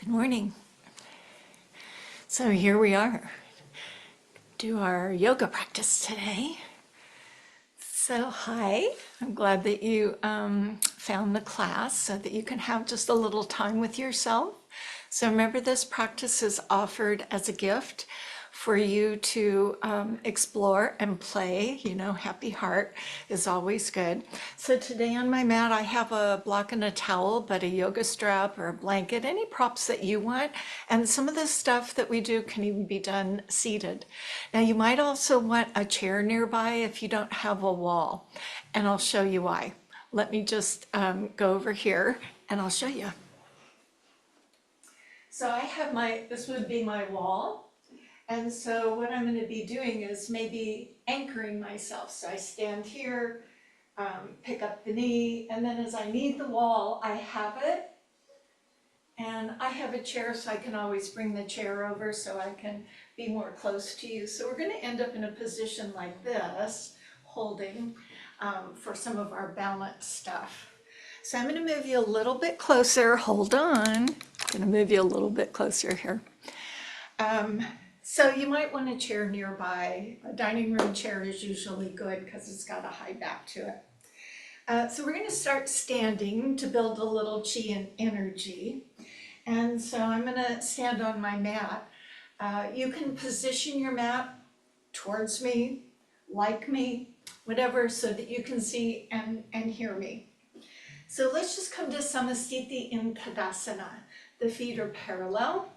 Good morning. So here we are, do our yoga practice today. So hi, I'm glad that you found the class so that you can have just a little time with yourself. So remember, this practice is offered as a gift for you to explore and play. You know, happy heart is always good. So today on my mat, I have a block and a towel, but a yoga strap or a blanket, any props that you want. And some of the stuff that we do can even be done seated. Now, you might also want a chair nearby if you don't have a wall, and I'll show you why. Let me just go over here and I'll show you. So I have this would be my wall. And so what I'm going to be doing is maybe anchoring myself. So I stand here, pick up the knee, and then as I need the wall, I have it. And I have a chair, so I can always bring the chair over so I can be more close to you. So we're going to end up in a position like this, holding for some of our balance stuff. So I'm going to move you a little bit closer. Hold on. I'm going to move you a little bit closer here. So you might want a chair nearby. A dining room chair is usually good because it's got a high back to it. So we're going to start standing to build a little chi and energy. And so I'm going to stand on my mat. You can position your mat towards me, like me, whatever, so that you can see and hear me. So let's just come to Samastiti in Tadasana. The feet are parallel.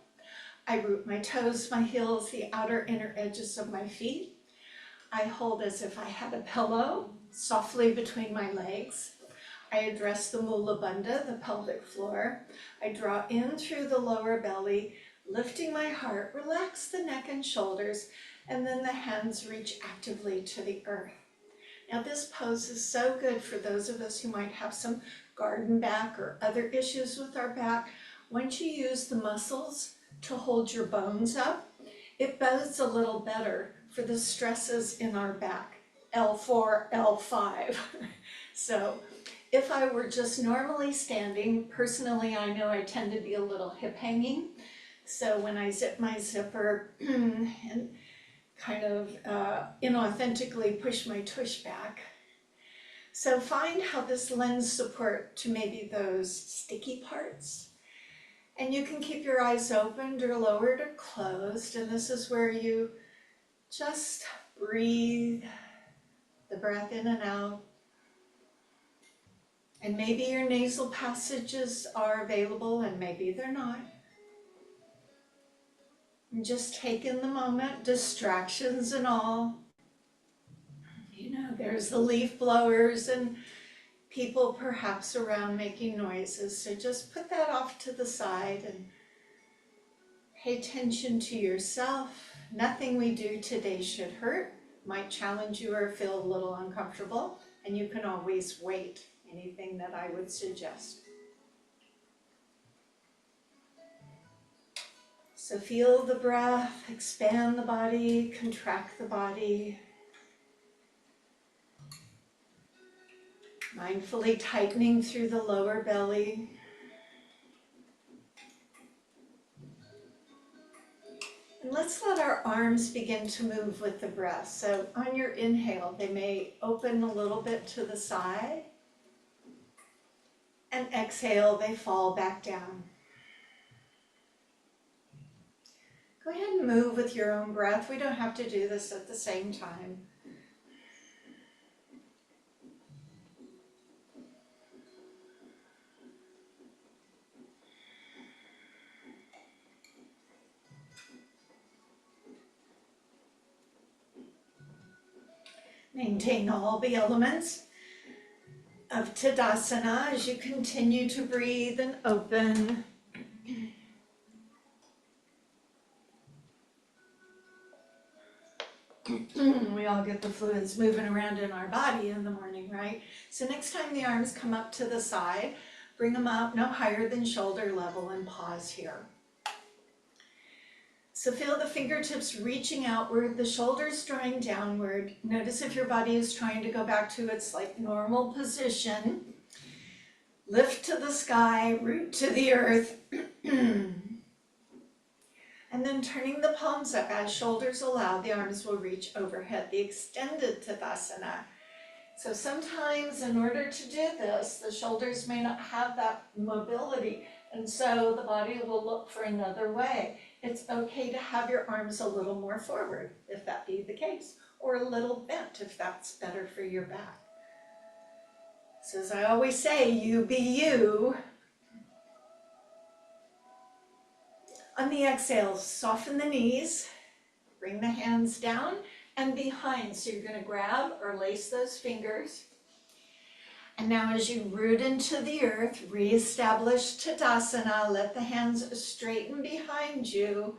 I root my toes, my heels, the outer inner edges of my feet. I hold as if I had a pillow softly between my legs. I address the Mula Bandha, the pelvic floor. I draw in through the lower belly, lifting my heart, relax the neck and shoulders, and then the hands reach actively to the earth. Now this pose is so good for those of us who might have some garden back or other issues with our back. Once you use the muscles to hold your bones up, it bodes a little better for the stresses in our back, L4, L5. So if I were just normally standing, personally, I know I tend to be a little hip hanging. So when I zip my zipper and kind of inauthentically push my tush back. So find how this lends support to maybe those sticky parts. And you can keep your eyes opened or lowered or closed. And this is where you just breathe the breath in and out. And maybe your nasal passages are available and maybe they're not. And just take in the moment, distractions and all. You know, there's the leaf blowers and people perhaps around making noises. So just put that off to the side and pay attention to yourself. Nothing we do today should hurt, might challenge you or feel a little uncomfortable, and you can always wait. Anything that I would suggest. So feel the breath, expand the body, contract the body. Mindfully tightening through the lower belly. And let's let our arms begin to move with the breath. So on your inhale, they may open a little bit to the side. And exhale, they fall back down. Go ahead and move with your own breath. We don't have to do this at the same time. Maintain all the elements of Tadasana as you continue to breathe and open. We all get the fluids moving around in our body in the morning, right? So next time the arms come up to the side, bring them up no higher than shoulder level and pause here. So feel the fingertips reaching outward, the shoulders drawing downward. Notice if your body is trying to go back to its normal position. Lift to the sky, root to the earth. And then turning the palms up as shoulders allow, the arms will reach overhead, the extended Tadasana. So sometimes in order to do this, the shoulders may not have that mobility, and so the body will look for another way. It's okay to have your arms a little more forward, if that be the case, or a little bent if that's better for your back. So as I always say, you be you. On the exhale, soften the knees, bring the hands down and behind. So you're going to grab or lace those fingers. And now as you root into the earth, reestablish Tadasana, let the hands straighten behind you,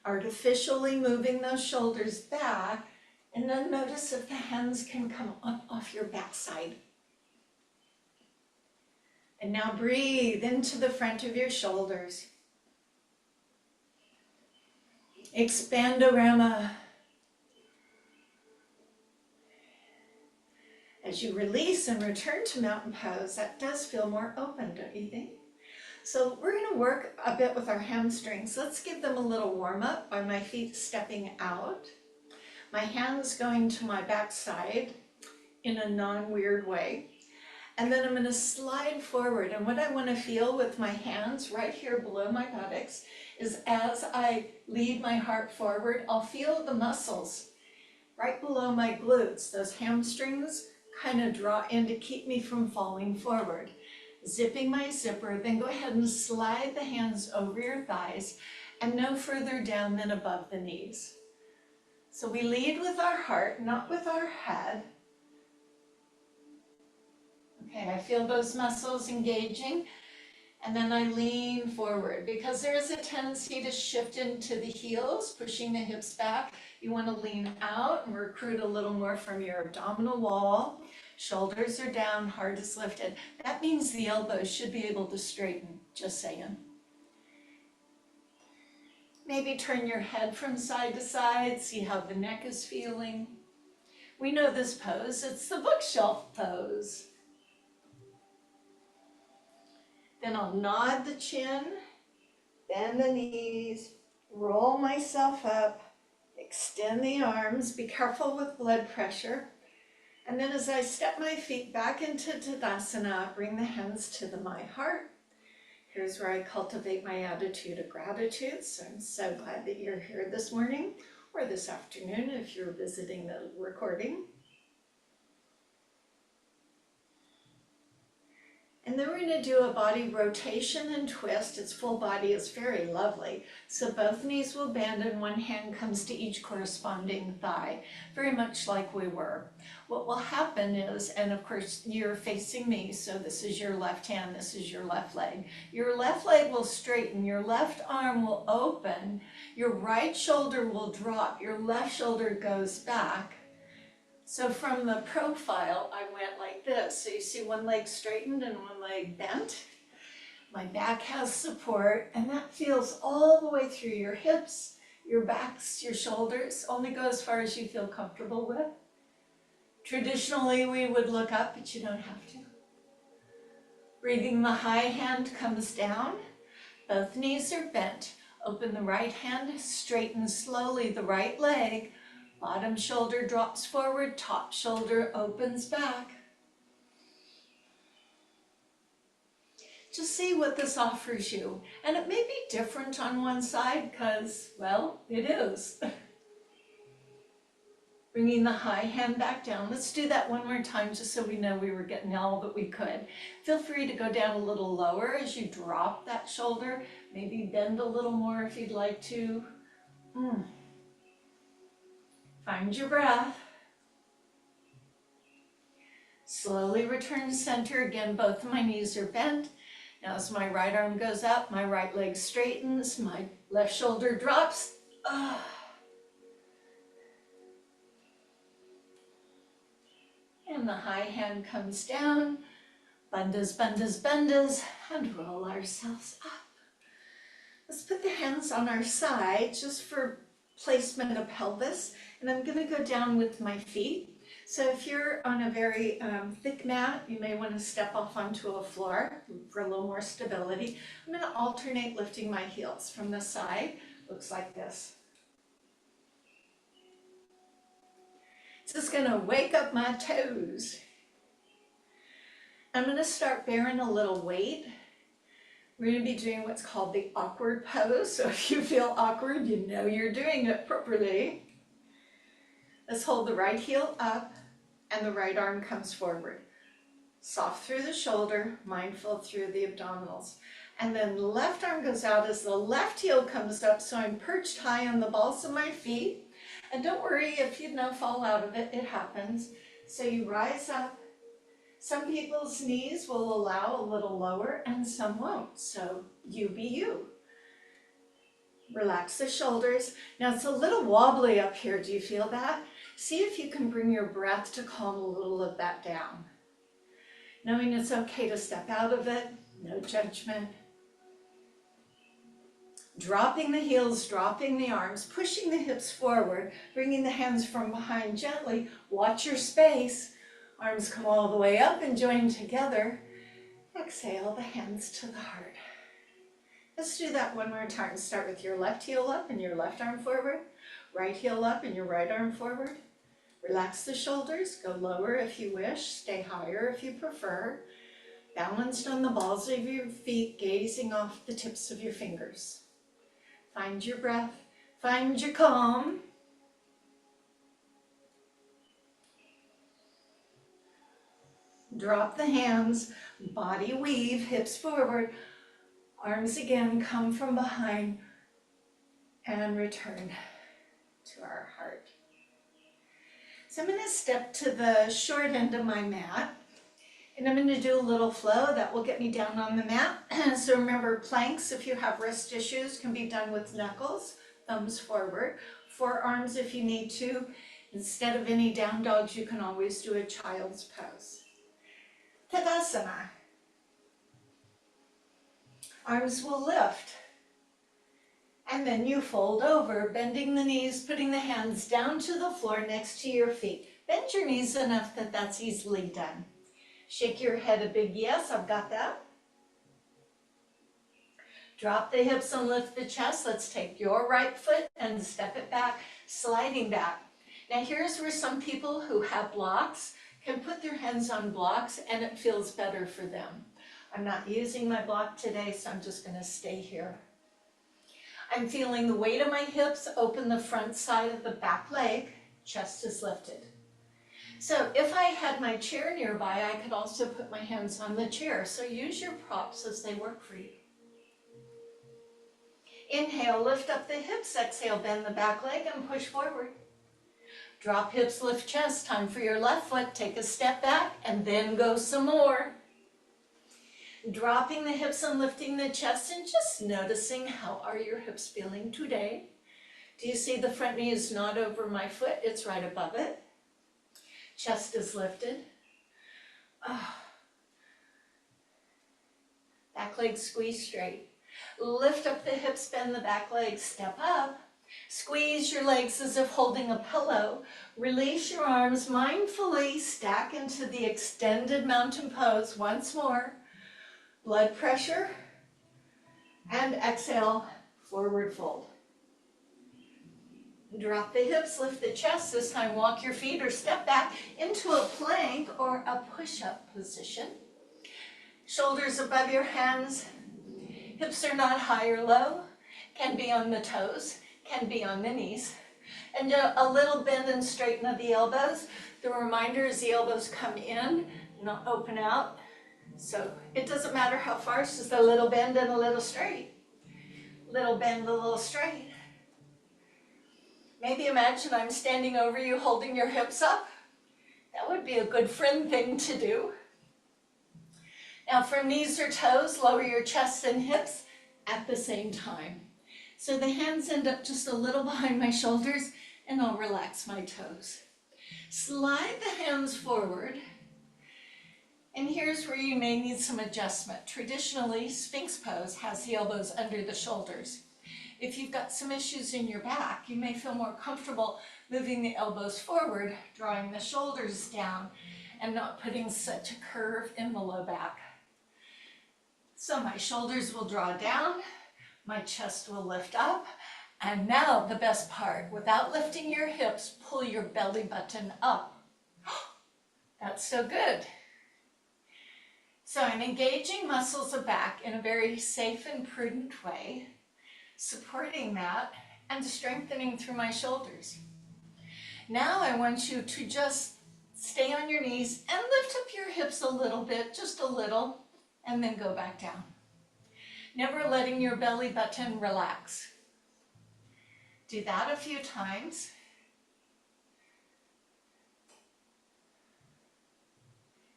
artificially moving those shoulders back, and then notice if the hands can come up off your backside. And now breathe into the front of your shoulders. Expandorama. As you release and return to mountain pose, that does feel more open, don't you think? So we're going to work a bit with our hamstrings. Let's give them a little warm up by my feet stepping out. My hands going to my backside in a non-weird way. And then I'm going to slide forward. And what I want to feel with my hands right here below my buttocks is as I lead my heart forward, I'll feel the muscles right below my glutes, those hamstrings kind of draw in to keep me from falling forward. Zipping my zipper, then go ahead and slide the hands over your thighs and no further down than above the knees. So we lead with our heart, not with our head. Okay, I feel those muscles engaging, and then I lean forward because there is a tendency to shift into the heels, pushing the hips back. You want to lean out and recruit a little more from your abdominal wall. Shoulders are down, heart is lifted. That means the elbows should be able to straighten, just saying. Maybe turn your head from side to side, see how the neck is feeling. We know this pose, it's the bookshelf pose. Then I'll nod the chin, bend the knees, roll myself up, extend the arms, be careful with blood pressure. And then as I step my feet back into Tadasana, bring the hands to my heart. Here's where I cultivate my attitude of gratitude. So I'm so glad that you're here this morning or this afternoon if you're visiting the recording. And then we're going to do a body rotation and twist. Its full body is very lovely. So both knees will bend and one hand comes to each corresponding thigh, very much like we were. What will happen is, and of course you're facing me, so this is your left hand, this is your left leg. Your left leg will straighten, your left arm will open, your right shoulder will drop, your left shoulder goes back. So from the profile, I went like this. So you see one leg straightened and one leg bent. My back has support, and that feels all the way through your hips, your backs, your shoulders. Only go as far as you feel comfortable with. Traditionally, we would look up, but you don't have to. Breathing, the high hand comes down. Both knees are bent. Open the right hand, straighten slowly the right leg. Bottom shoulder drops forward, top shoulder opens back. Just see what this offers you. And it may be different on one side because, well, it is. Bringing the high hand back down. Let's do that one more time just so we know we were getting all that we could. Feel free to go down a little lower as you drop that shoulder. Maybe bend a little more if you'd like to. Find your breath. Slowly return to center. Again, both of my knees are bent. Now as my right arm goes up, my right leg straightens, my left shoulder drops. And the high hand comes down. Bandhas, bandhas, bandhas, and roll ourselves up. Let's put the hands on our side just for placement of pelvis. And I'm going to go down with my feet. So if you're on a very thick mat, you may want to step off onto a floor for a little more stability. I'm going to alternate lifting my heels from the side, Looks like this. Just gonna wake up my toes. I'm gonna start bearing a little weight. We're gonna be doing what's called the awkward pose. So if you feel awkward, you know you're doing it properly. Let's hold the right heel up and the right arm comes forward. Soft through the shoulder, mindful through the abdominals. And then the left arm goes out as the left heel comes up, so I'm perched high on the balls of my feet. And don't worry if you fall out of it, it happens. So you rise up. Some people's knees will allow a little lower and some won't, so you be you. Relax the shoulders. Now it's a little wobbly up here, do you feel that? See if you can bring your breath to calm a little of that down. Knowing it's okay to step out of it, no judgment. Dropping the heels, dropping the arms, pushing the hips forward, bringing the hands from behind gently. Watch your space. Arms come all the way up and join together. Exhale the hands to the heart. Let's do that one more time. Start with your left heel up and your left arm forward. Right heel up and your right arm forward. Relax the shoulders. Go lower if you wish. Stay higher if you prefer. Balanced on the balls of your feet, gazing off the tips of your fingers. Find your breath. Find your calm. Drop the hands, body weave, hips forward, arms again come from behind and return to our heart. So I'm going to step to the short end of my mat and I'm going to do a little flow that will get me down on the mat. So remember, planks, if you have wrist issues, can be done with knuckles, thumbs forward, forearms if you need to. Instead of any down dogs, you can always do a child's pose. Tadasana. Arms will lift. And then you fold over, bending the knees, putting the hands down to the floor next to your feet. Bend your knees enough that that's easily done. Shake your head a big yes, I've got that. Drop the hips and lift the chest. Let's take your right foot and step it back, sliding back. Now here's where some people who have blocks can put their hands on blocks and it feels better for them. I'm not using my block today, so I'm just going to stay here. I'm feeling the weight of my hips, open the front side of the back leg, chest is lifted. So if I had my chair nearby, I could also put my hands on the chair. So use your props as they work for you. Inhale, lift up the hips, exhale, bend the back leg and push forward. Drop hips, lift chest, time for your left foot, take a step back and then go some more. Dropping the hips and lifting the chest and just noticing how are your hips feeling today. Do you see the front knee is not over my foot, it's right above it. Chest is lifted. Oh. Back leg squeeze straight. Lift up the hips, bend the back leg, step up. Squeeze your legs as if holding a pillow. Release your arms mindfully, stack into the extended mountain pose once more. Blood pressure. And exhale, forward fold. Drop the hips, lift the chest. This time walk your feet or step back into a plank or a push-up position. Shoulders above your hands. Hips are not high or low. Can be on the toes, can be on the knees. And a little bend and straighten of the elbows. The reminder is the elbows come in, not open out. So it doesn't matter how far, it's just a little bend and a little straight. Little bend, a little straight. Maybe imagine I'm standing over you holding your hips up. That would be a good friend thing to do. Now from knees or toes, lower your chest and hips at the same time. So the hands end up just a little behind my shoulders and I'll relax my toes. Slide the hands forward. And here's where you may need some adjustment. Traditionally, Sphinx pose has the elbows under the shoulders. If you've got some issues in your back, you may feel more comfortable moving the elbows forward, drawing the shoulders down, and not putting such a curve in the low back. So my shoulders will draw down, my chest will lift up, And now the best part, without lifting your hips, pull your belly button up. That's so good. So I'm engaging muscles of back in a very safe and prudent way, supporting that and strengthening through my shoulders. Now I want you to just stay on your knees and lift up your hips a little bit, just a little, and then go back down. Never letting your belly button relax. Do that a few times.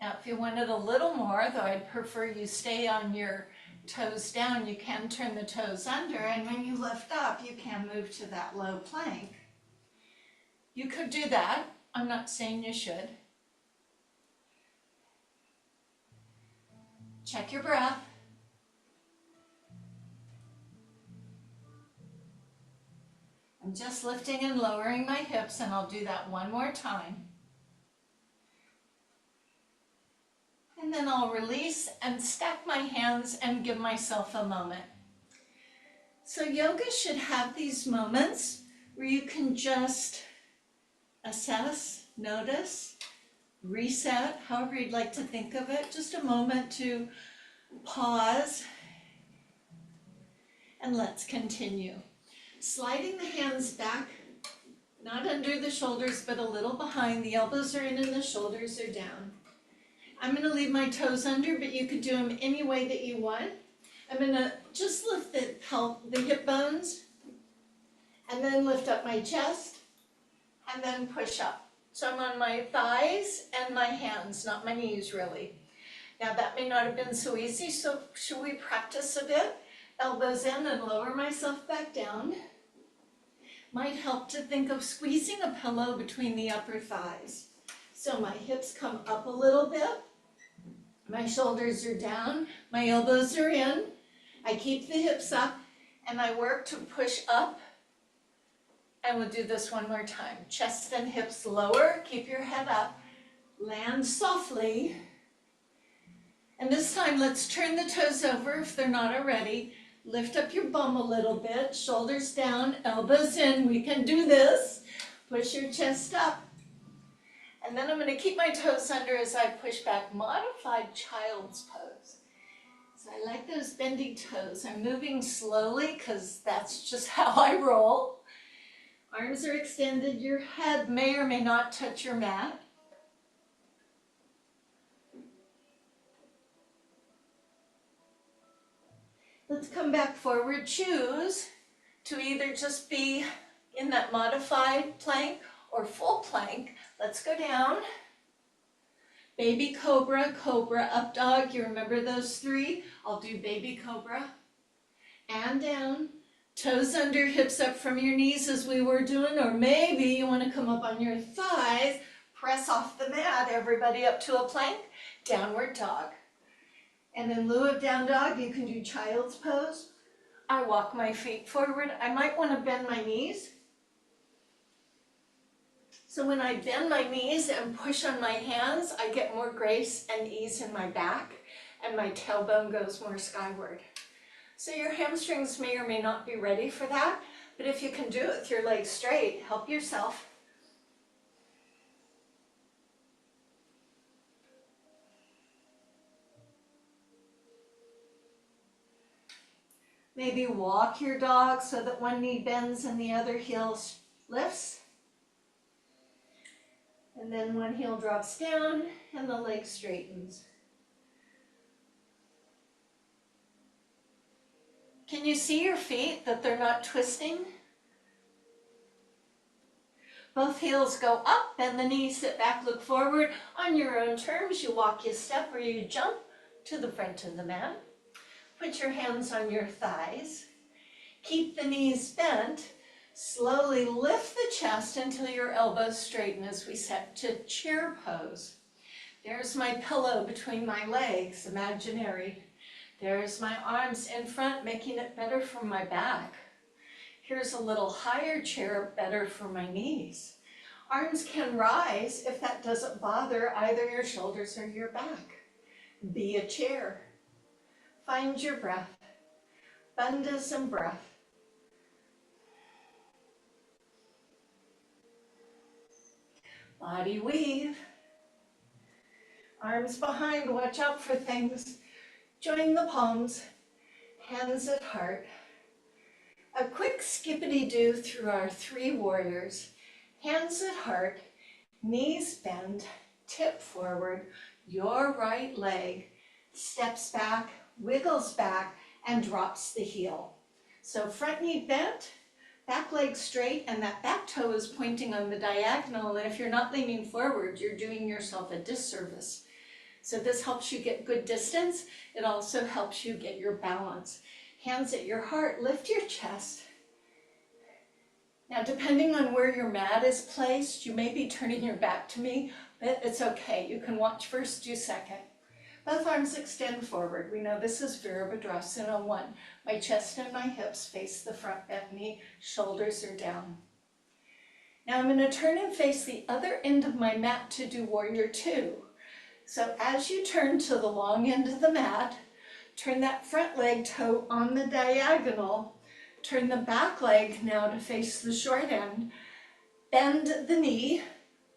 Now, if you want it a little more, though I'd prefer you stay on your toes down, you can turn the toes under, and when you lift up, you can move to that low plank. You could do that. I'm not saying you should. Check your breath. I'm just lifting and lowering my hips, and I'll do that one more time. And then I'll release and stack my hands and give myself a moment. So yoga should have these moments where you can just assess, notice, reset, however you'd like to think of it. Just a moment to pause, and let's continue. Sliding the hands back, not under the shoulders, but a little behind. The elbows are in and the shoulders are down. I'm going to leave my toes under, but you could do them any way that you want. I'm going to just lift the hip bones, and then lift up my chest, and then push up. So I'm on my thighs and my hands, not my knees really. Now that may not have been so easy, so should we practice a bit? Elbows in and lower myself back down. Might help to think of squeezing a pillow between the upper thighs. So my hips come up a little bit. My shoulders are down, my elbows are in. I keep the hips up and I work to push up. And we'll do this one more time. Chest and hips lower, keep your head up. Land softly. And this time let's turn the toes over if they're not already. Lift up your bum a little bit, shoulders down, elbows in. We can do this. Push your chest up. And then I'm going to keep my toes under as I push back, modified child's pose. So I like those bendy toes. I'm moving slowly because that's just how I roll. Arms are extended. Your head may or may not touch your mat. Let's come back forward. Choose to either just be in that modified plank or full plank. Let's go down. Baby cobra, cobra, up dog. You remember those three? I'll do baby cobra. And down. Toes under, hips up from your knees as we were doing, or maybe you want to come up on your thighs, press off the mat, everybody up to a plank, downward dog. And in lieu of down dog, you can do child's pose. I walk my feet forward. I might want to bend my knees. So when I bend my knees and push on my hands, I get more grace and ease in my back, and my tailbone goes more skyward. So your hamstrings may or may not be ready for that, but if you can do it with your legs straight, help yourself. Maybe walk your dog so that one knee bends and the other heel lifts. And then one heel drops down and the leg straightens. Can you see your feet, that they're not twisting? Both heels go up, bend the knees, sit back, look forward. On your own terms, you walk, you step, or you jump to the front of the mat. Put your hands on your thighs. Keep the knees bent. Slowly lift the chest until your elbows straighten as we set to chair pose. There's my pillow between my legs, imaginary. There's my arms in front, making it better for my back. Here's a little higher chair, better for my knees. Arms can rise if that doesn't bother either your shoulders or your back. Be a chair. Find your breath. Bandhas and breath. Body weave. Arms behind, watch out for things. Join the palms, hands at heart. A quick skippity-doo through our 3 warriors. Hands at heart, knees bend, tip forward. Your right leg steps back, wiggles back, and drops the heel. So front knee bent, back leg straight, and that back toe is pointing on the diagonal. And if you're not leaning forward, you're doing yourself a disservice. So this helps you get good distance. It also helps you get your balance. Hands at your heart, lift your chest. Now, depending on where your mat is placed, you may be turning your back to me, but it's okay. You can watch first, do second. Both arms extend forward. We know this is Virabhadrasana 1. My chest and my hips face the front bent knee, shoulders are down. Now I'm going to turn and face the other end of my mat to do Warrior 2. So as you turn to the long end of the mat, turn that front leg toe on the diagonal, turn the back leg now to face the short end, bend the knee,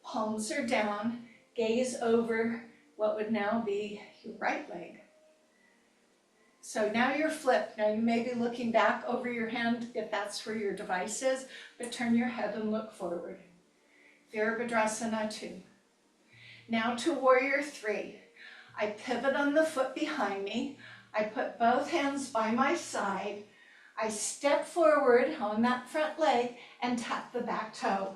palms are down, gaze over what would now be your right leg. So now you're flipped. Now you may be looking back over your hand if that's where your device is, but turn your head and look forward. Virabhadrasana 2. Now to Warrior 3. I pivot on the foot behind me. I put both hands by my side. I step forward on that front leg and tap the back toe.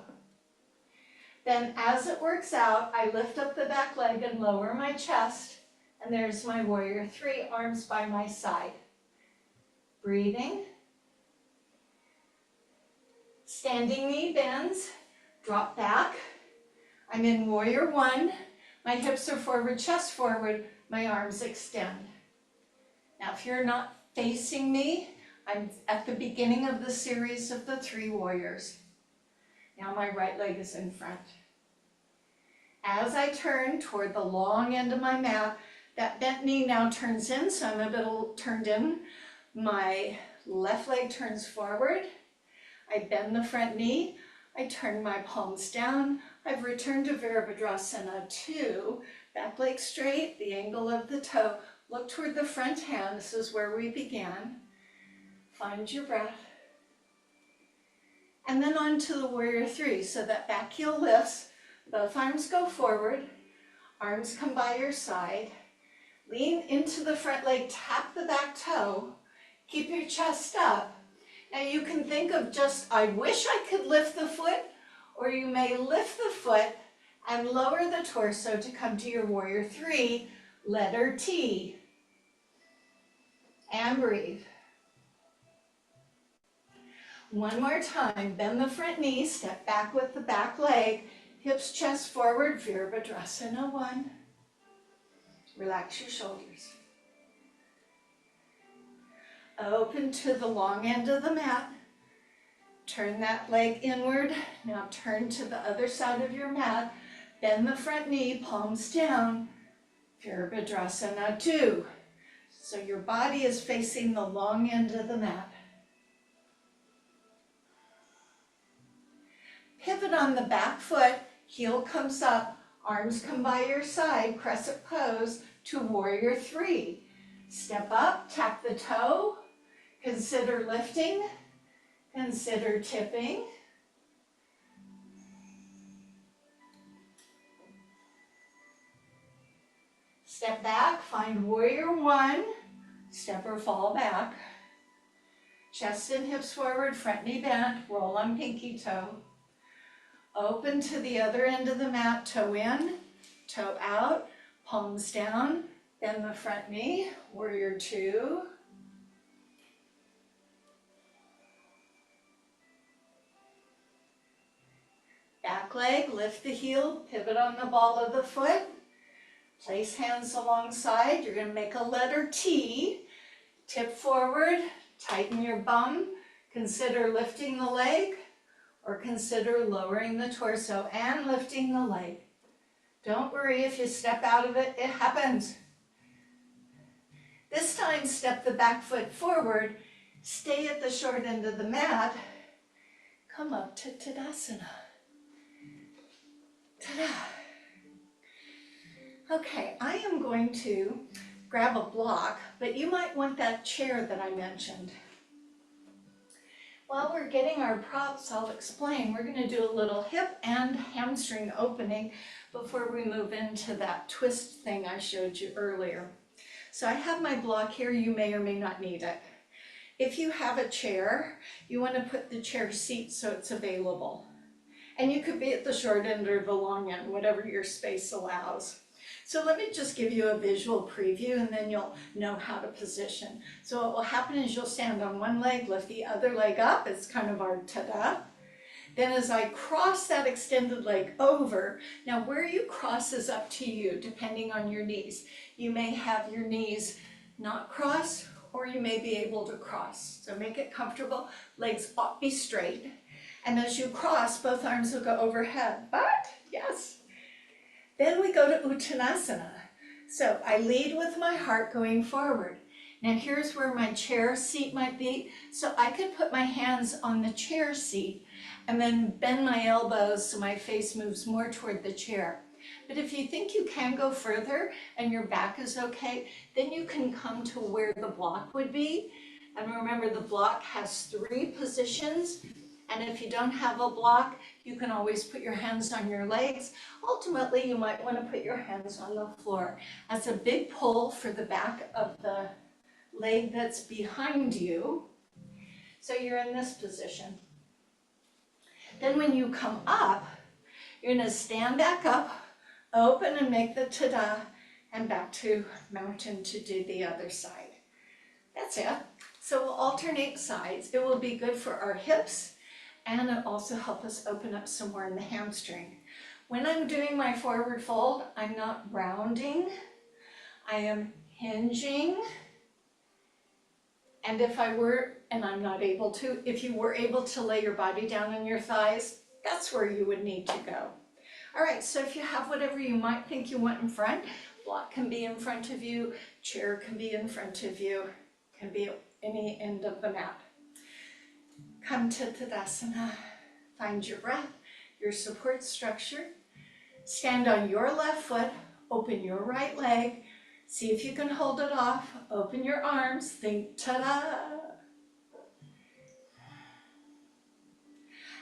Then as it works out, I lift up the back leg and lower my chest, and there's my Warrior 3, arms by my side. Breathing. Standing knee bends, drop back. I'm in Warrior 1. My hips are forward, chest forward, my arms extend. Now if you're not facing me, I'm at the beginning of the series of the 3 warriors. Now my right leg is in front. As I turn toward the long end of my mat, that bent knee now turns in, so I'm a bit turned in. My left leg turns forward. I bend the front knee. I turn my palms down. I've returned to Virabhadrasana 2. Back leg straight, the angle of the toe. Look toward the front hand. This is where we began. Find your breath. And then on to the Warrior 3. So that back heel lifts, both arms go forward, arms come by your side. Lean into the front leg, tap the back toe, keep your chest up. Now you can think of just, I wish I could lift the foot, or you may lift the foot and lower the torso to come to your Warrior 3, letter T. And breathe. One more time, bend the front knee, step back with the back leg, hips, chest forward, Virabhadrasana 1. Relax your shoulders. Open to the long end of the mat. Turn that leg inward. Now turn to the other side of your mat. Bend the front knee, palms down, Virabhadrasana 2. So your body is facing the long end of the mat. Pivot on the back foot, heel comes up, arms come by your side, crescent pose to Warrior 3. Step up, tap the toe, consider lifting, consider tipping. Step back, find Warrior 1, step or fall back. Chest and hips forward, front knee bent, roll on pinky toe. Open to the other end of the mat, toe in, toe out, palms down, bend the front knee, Warrior 2. Back leg, lift the heel, pivot on the ball of the foot. Place hands alongside. You're going to make a letter T. Tip forward, tighten your bum. Consider lifting the leg or consider lowering the torso and lifting the leg. Don't worry if you step out of it, it happens. This time, step the back foot forward, stay at the short end of the mat, come up to Tadasana. Ta-da. Okay, I am going to grab a block, but you might want that chair that I mentioned. While we're getting our props, I'll explain. We're going to do a little hip and hamstring opening before we move into that twist thing I showed you earlier. So I have my block here. You may or may not need it. If you have a chair, you want to put the chair seat so it's available. And you could be at the short end or the long end, whatever your space allows. So let me just give you a visual preview and then you'll know how to position. So what will happen is you'll stand on one leg, lift the other leg up. It's kind of our ta-da. Then as I cross that extended leg over, now where you cross is up to you, depending on your knees. You may have your knees not cross, or you may be able to cross. So make it comfortable, legs ought to be straight. And as you cross, both arms will go overhead, but yes. Then we go to Uttanasana. So I lead with my heart going forward. Now here's where my chair seat might be. So I could put my hands on the chair seat and then bend my elbows so my face moves more toward the chair. But if you think you can go further and your back is okay, then you can come to where the block would be. And remember, the block has 3 positions. And if you don't have a block, you can always put your hands on your legs. Ultimately, you might want to put your hands on the floor. That's a big pull for the back of the leg that's behind you. So you're in this position. Then when you come up, you're going to stand back up, open and make the ta-da, and back to mountain to do the other side. That's it. So we'll alternate sides. It will be good for our hips, and it'll also help us open up some more in the hamstring. When I'm doing my forward fold, I'm not rounding. I am hinging. And if I were, and I'm not able to, if you were able to lay your body down on your thighs, that's where you would need to go. All right, so if you have whatever you might think you want in front, block can be in front of you, chair can be in front of you, can be at any end of the mat. Come to Tadasana, find your breath, your support structure. Stand on your left foot, open your right leg, see if you can hold it off, open your arms, think ta-da.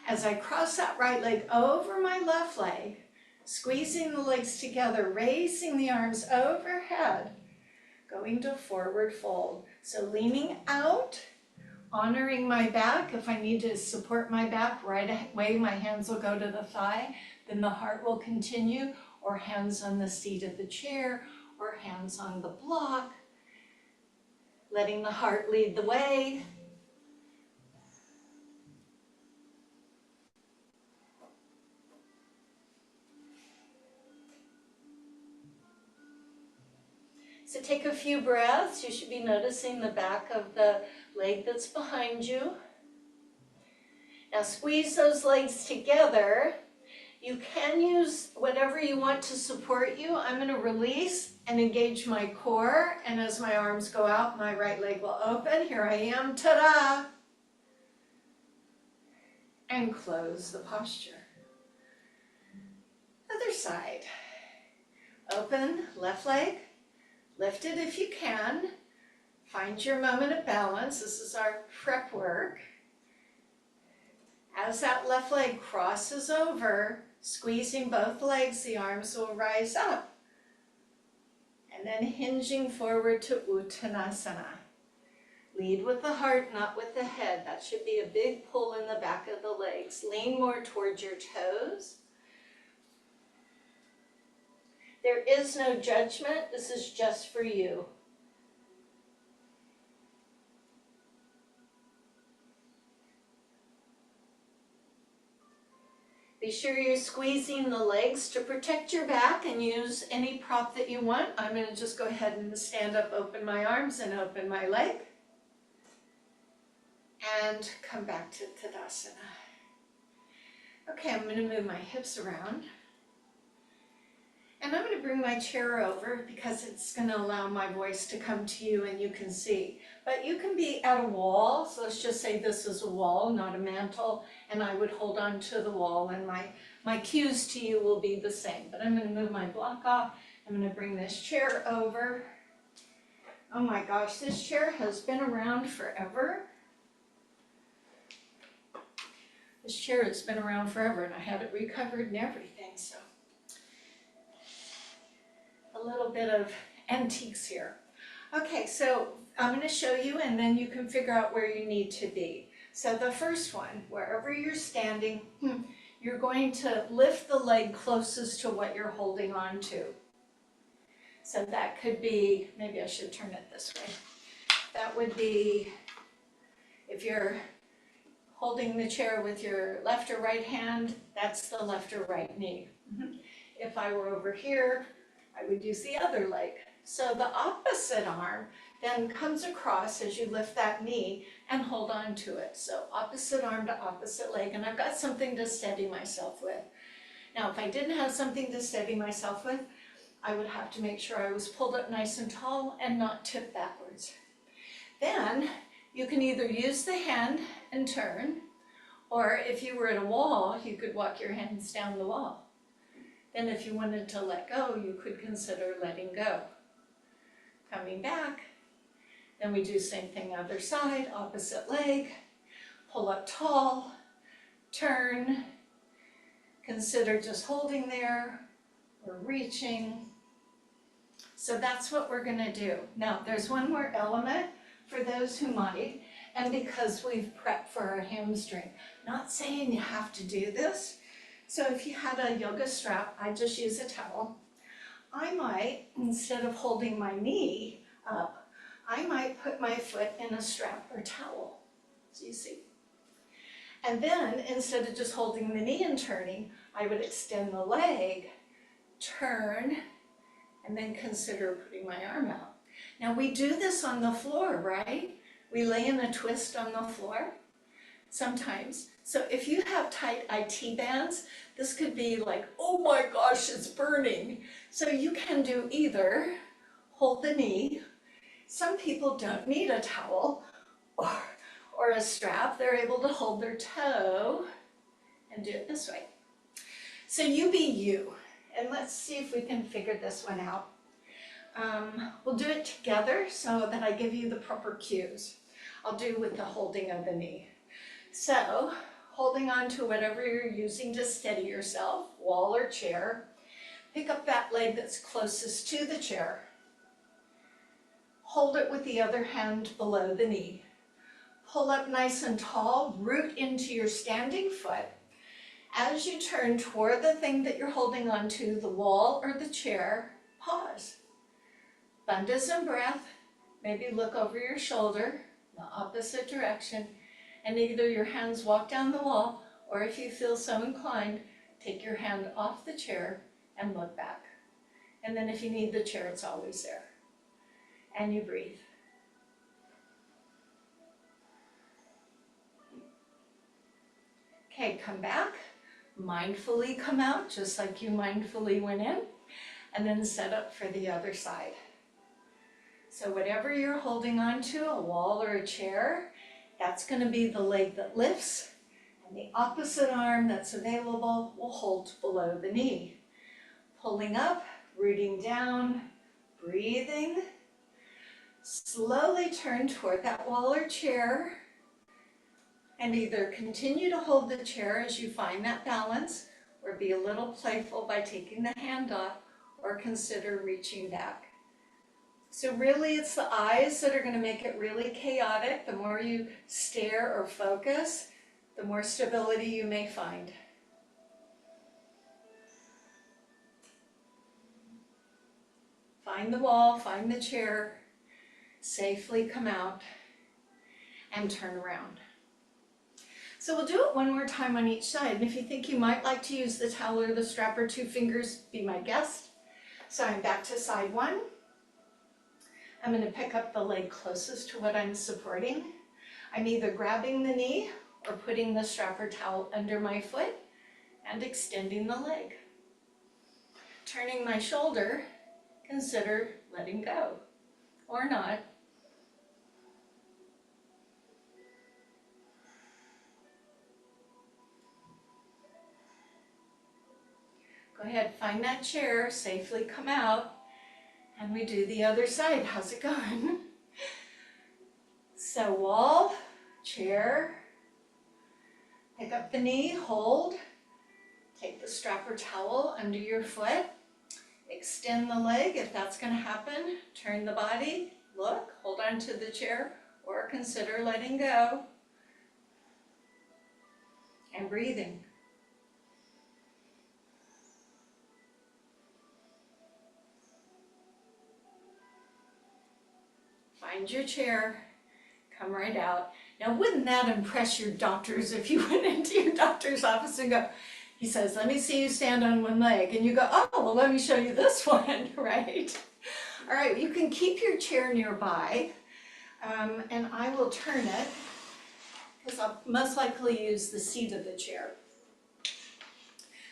As I cross that right leg over my left leg, squeezing the legs together, raising the arms overhead, going to forward fold. So leaning out, honoring my back. If I need to support my back right away, my hands will go to the thigh, then the heart will continue, or hands on the seat of the chair, or hands on the block, letting the heart lead the way. So take a few breaths. You should be noticing the back of the leg that's behind you. Now squeeze those legs together. You can use whatever you want to support you. I'm going to release and engage my core, and as my arms go out, my right leg will open. Here I am, ta-da! And close the posture. Other side. Open, left leg. Lift it if you can. Find your moment of balance. This is our prep work. As that left leg crosses over, squeezing both legs, the arms will rise up. And then hinging forward to Uttanasana. Lead with the heart, not with the head. That should be a big pull in the back of the legs. Lean more towards your toes. There is no judgment. This is just for you. Be sure you're squeezing the legs to protect your back, and use any prop that you want. I'm going to just go ahead and stand up, open my arms, and open my leg. And come back to Tadasana. Okay, I'm going to move my hips around. And I'm going to bring my chair over because it's going to allow my voice to come to you and you can see. But you can be at a wall, so let's just say this is a wall, not a mantle, and I would hold on to the wall, and my cues to you will be the same. But I'm going to move my block off. I'm going to bring this chair over. Oh my gosh, this chair has been around forever. This chair has been around forever, and I have it recovered and everything, so. A little bit of antiques here. Okay, so I'm going to show you and then you can figure out where you need to be. So the first one, wherever you're standing, you're going to lift the leg closest to what you're holding on to. So that could be, maybe I should turn it this way. That would be, if you're holding the chair with your left or right hand, that's the left or right knee. If I were over here, I would use the other leg. So the opposite arm then comes across as you lift that knee and hold on to it. So opposite arm to opposite leg, and I've got something to steady myself with. Now, if I didn't have something to steady myself with, I would have to make sure I was pulled up nice and tall and not tip backwards. Then you can either use the hand and turn, or if you were at a wall, you could walk your hands down the wall. Then if you wanted to let go, you could consider letting go. Coming back, then we do same thing other side, opposite leg, pull up tall, turn, consider just holding there or reaching. So that's what we're going to do. Now there's one more element for those who might, and because we've prepped for our hamstring, not saying you have to do this. So if you had a yoga strap, I just use a towel. I might, instead of holding my knee up, I might put my foot in a strap or towel, so you see. And then, instead of just holding the knee and turning, I would extend the leg, turn, and then consider putting my arm out. Now we do this on the floor, right? We lay in a twist on the floor sometimes. So if you have tight IT bands, this could be like, oh my gosh, it's burning. So you can do either hold the knee. Some people don't need a towel or a strap. They're able to hold their toe and do it this way. So you be you, and let's see if we can figure this one out. We'll do it together so that I give you the proper cues. I'll do with the holding of the knee. So, holding on to whatever you're using to steady yourself, wall or chair, pick up that leg that's closest to the chair. Hold it with the other hand below the knee. Pull up nice and tall, root into your standing foot. As you turn toward the thing that you're holding on to, the wall or the chair, pause. Abundance some breath, maybe look over your shoulder, the opposite direction, and either your hands walk down the wall, or if you feel so inclined, take your hand off the chair and look back. And then if you need the chair, it's always there. And you breathe. Okay, come back, mindfully come out, just like you mindfully went in, and then set up for the other side. So whatever you're holding on to, a wall or a chair, that's going to be the leg that lifts, and the opposite arm that's available will hold below the knee. Pulling up, rooting down, breathing. Slowly turn toward that wall or chair, and either continue to hold the chair as you find that balance, or be a little playful by taking the hand off, or consider reaching back. So really it's the eyes that are going to make it really chaotic. The more you stare or focus, the more stability you may find. Find the wall, find the chair, safely come out, and turn around. So we'll do it one more time on each side, and if you think you might like to use the towel or the strap or two fingers, be my guest. So I'm back to side one. I'm going to pick up the leg closest to what I'm supporting. I'm either grabbing the knee or putting the strap or towel under my foot and extending the leg. turning my shoulder, consider letting go, or not. Go ahead, find that chair, safely come out, and we do the other side. How's it going? So wall, chair, pick up the knee, hold, take the strap or towel under your foot, extend the leg if that's going to happen, turn the body, look, hold on to the chair, or consider letting go, and breathing. Find your chair, come right out. Now, wouldn't that impress your doctors if you went into your doctor's office and go, he says, let me see you stand on one leg, and you go, oh, well, let me show you this one, right? All right, you can keep your chair nearby, and I will turn it, because I'll most likely use the seat of the chair.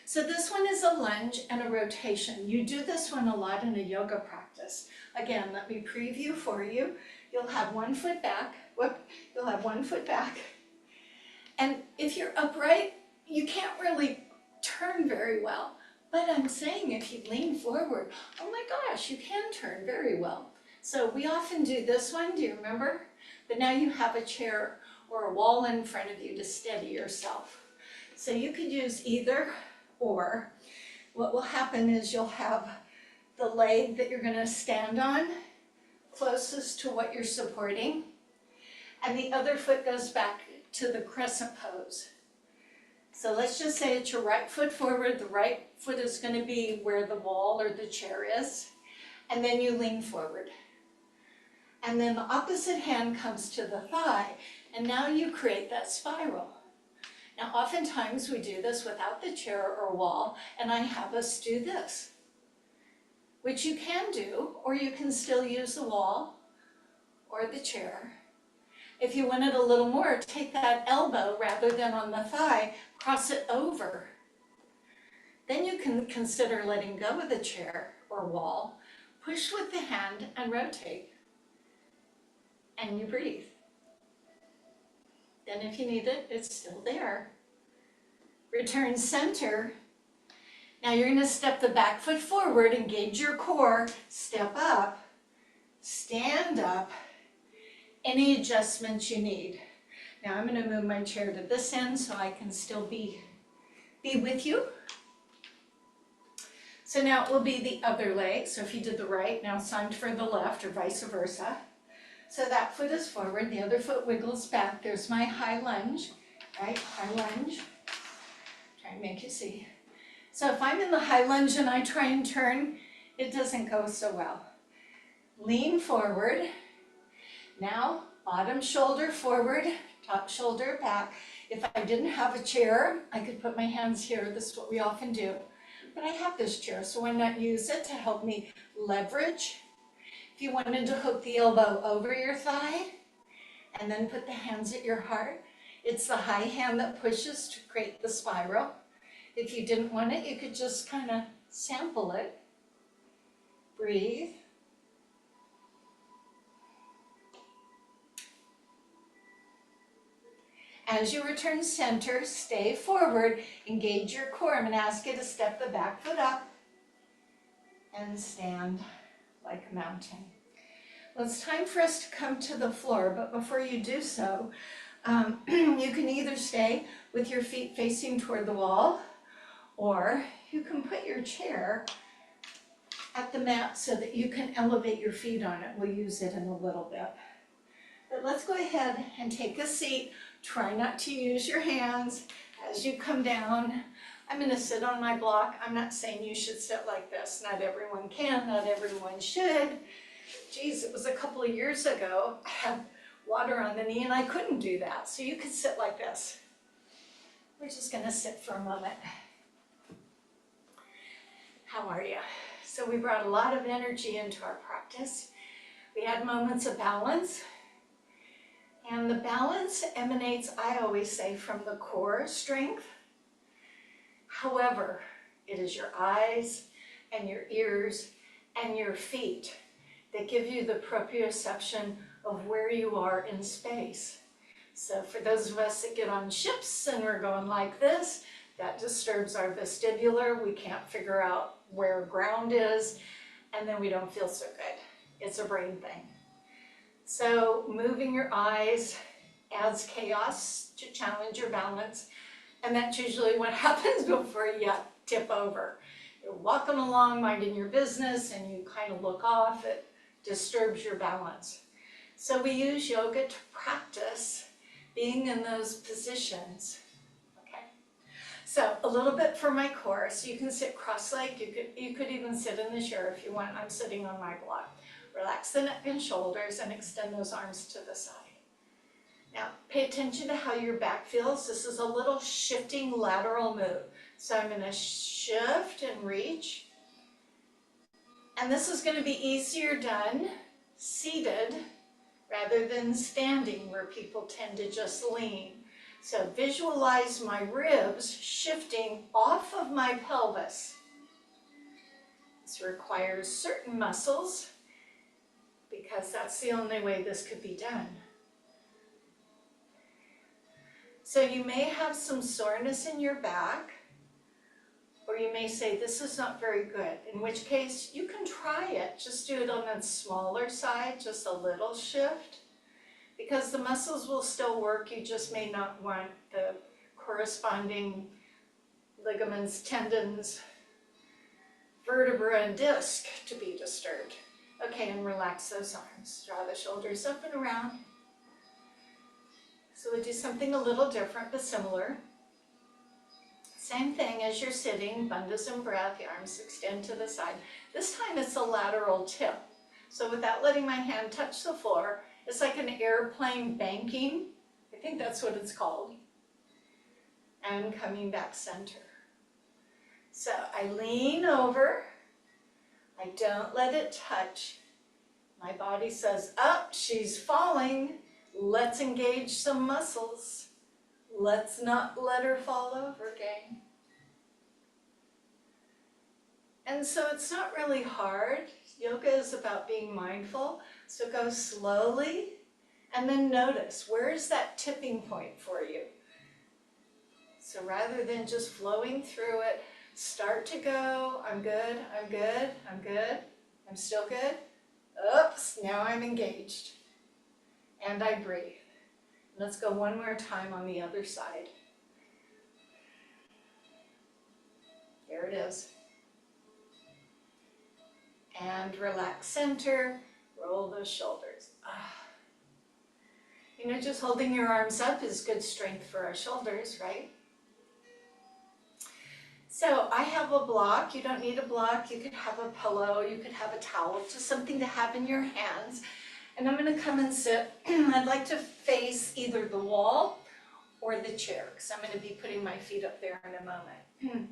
So this one is a lunge and a rotation. You do this one a lot in a yoga practice. Again, let me preview for you. You'll have one foot back. You'll have one foot back. And if you're upright, you can't really turn very well. But I'm saying if you lean forward, oh my gosh, you can turn very well. So we often do this one, do you remember? But now you have a chair or a wall in front of you to steady yourself. So you could use either or. What will happen is you'll have the leg that you're going to stand on closest to what you're supporting, and the other foot goes back to the crescent pose. So let's just say it's your right foot forward, the right foot is going to be where the wall or the chair is, and then you lean forward. And then the opposite hand comes to the thigh, and now you create that spiral. Now, oftentimes we do this without the chair or wall, and I have us do this, which you can do, or you can still use the wall or the chair. If you want it a little more, take that elbow rather than on the thigh, cross it over. Then you can consider letting go of the chair or wall, push with the hand and rotate, and you breathe. Then if you need it, it's still there. Return center. Now you're going to step the back foot forward, engage your core, step up, stand up, any adjustments you need. Now I'm going to move my chair to this end so I can still be with you. So now it will be the other leg. So if you did the right, now it's time for the left or vice versa. So that foot is forward, the other foot wiggles back. There's my high lunge, right? High lunge. Try and make you see. So if I'm in the high lunge and I try and turn, it doesn't go so well. Lean forward. Now, bottom shoulder forward, top shoulder back. If I didn't have a chair, I could put my hands here. This is what we often do. But I have this chair, so why not use it to help me leverage? If you wanted to hook the elbow over your thigh and then put the hands at your heart, it's the high hand that pushes to create the spiral. If you didn't want it, you could just kind of sample it. Breathe. As you return center, stay forward, engage your core. I'm going to ask you to step the back foot up and stand like a mountain. Well, it's time for us to come to the floor, but before you do so, you can either stay with your feet facing toward the wall, or you can put your chair at the mat so that you can elevate your feet on it. We'll use it in a little bit. But let's go ahead and take a seat. Try not to use your hands as you come down. I'm going to sit on my block. I'm not saying you should sit like this. Not everyone can, not everyone should. Geez, it was a couple of years ago. I had water on the knee and I couldn't do that. So you could sit like this. We're just going to sit for a moment. How are you? So we brought a lot of energy into our practice. We had moments of balance. And the balance emanates, I always say, from the core strength. However, it is your eyes and your ears and your feet that give you the proprioception of where you are in space. So for those of us that get on ships and we're going like this, that disturbs our vestibular. We can't figure out where ground is, and then we don't feel so good. It's a brain thing. So moving your eyes adds chaos to challenge your balance, and that's usually what happens before you tip over. You're walking along, minding your business, and you kind of look off. It disturbs your balance. So we use yoga to practice being in those positions. Okay. So a little bit for my core. So you can sit cross-legged. You could even sit in the chair if you want. I'm sitting on my block. Relax the neck and shoulders and extend those arms to the side. Now, pay attention to how your back feels. This is a little shifting lateral move. So I'm going to shift and reach. And this is going to be easier done seated rather than standing, where people tend to just lean. So visualize my ribs shifting off of my pelvis. This requires certain muscles because that's the only way this could be done. So you may have some soreness in your back, or you may say, this is not very good, in which case you can try it. Just do it on the smaller side, just a little shift, because the muscles will still work. You just may not want the corresponding ligaments, tendons, vertebra, and disc to be disturbed. Okay, and relax those arms. Draw the shoulders up and around. So we'll do something a little different but similar. Same thing as you're sitting, bandhas and breath, the arms extend to the side. This time it's a lateral tip. So without letting my hand touch the floor, it's like an airplane banking. I think that's what it's called. And coming back center. So I lean over. I don't let it touch. My body says, up, she's falling. Let's engage some muscles. Let's not let her fall over, gang. And so it's not really hard. Yoga is about being mindful. So go slowly and then notice, where is that tipping point for you? So rather than just flowing through it, start to go, I'm good, I'm good, I'm good, I'm still good. Oops, now I'm engaged. And I breathe. Let's go one more time on the other side. There it is. And relax center, roll those shoulders. You know, just holding your arms up is good strength for our shoulders, right? So I have a block. You don't need a block. You could have a pillow. You could have a towel, just something to have in your hands. And I'm going to come and sit. I'd like to face either the wall or the chair, because I'm going to be putting my feet up there in a moment.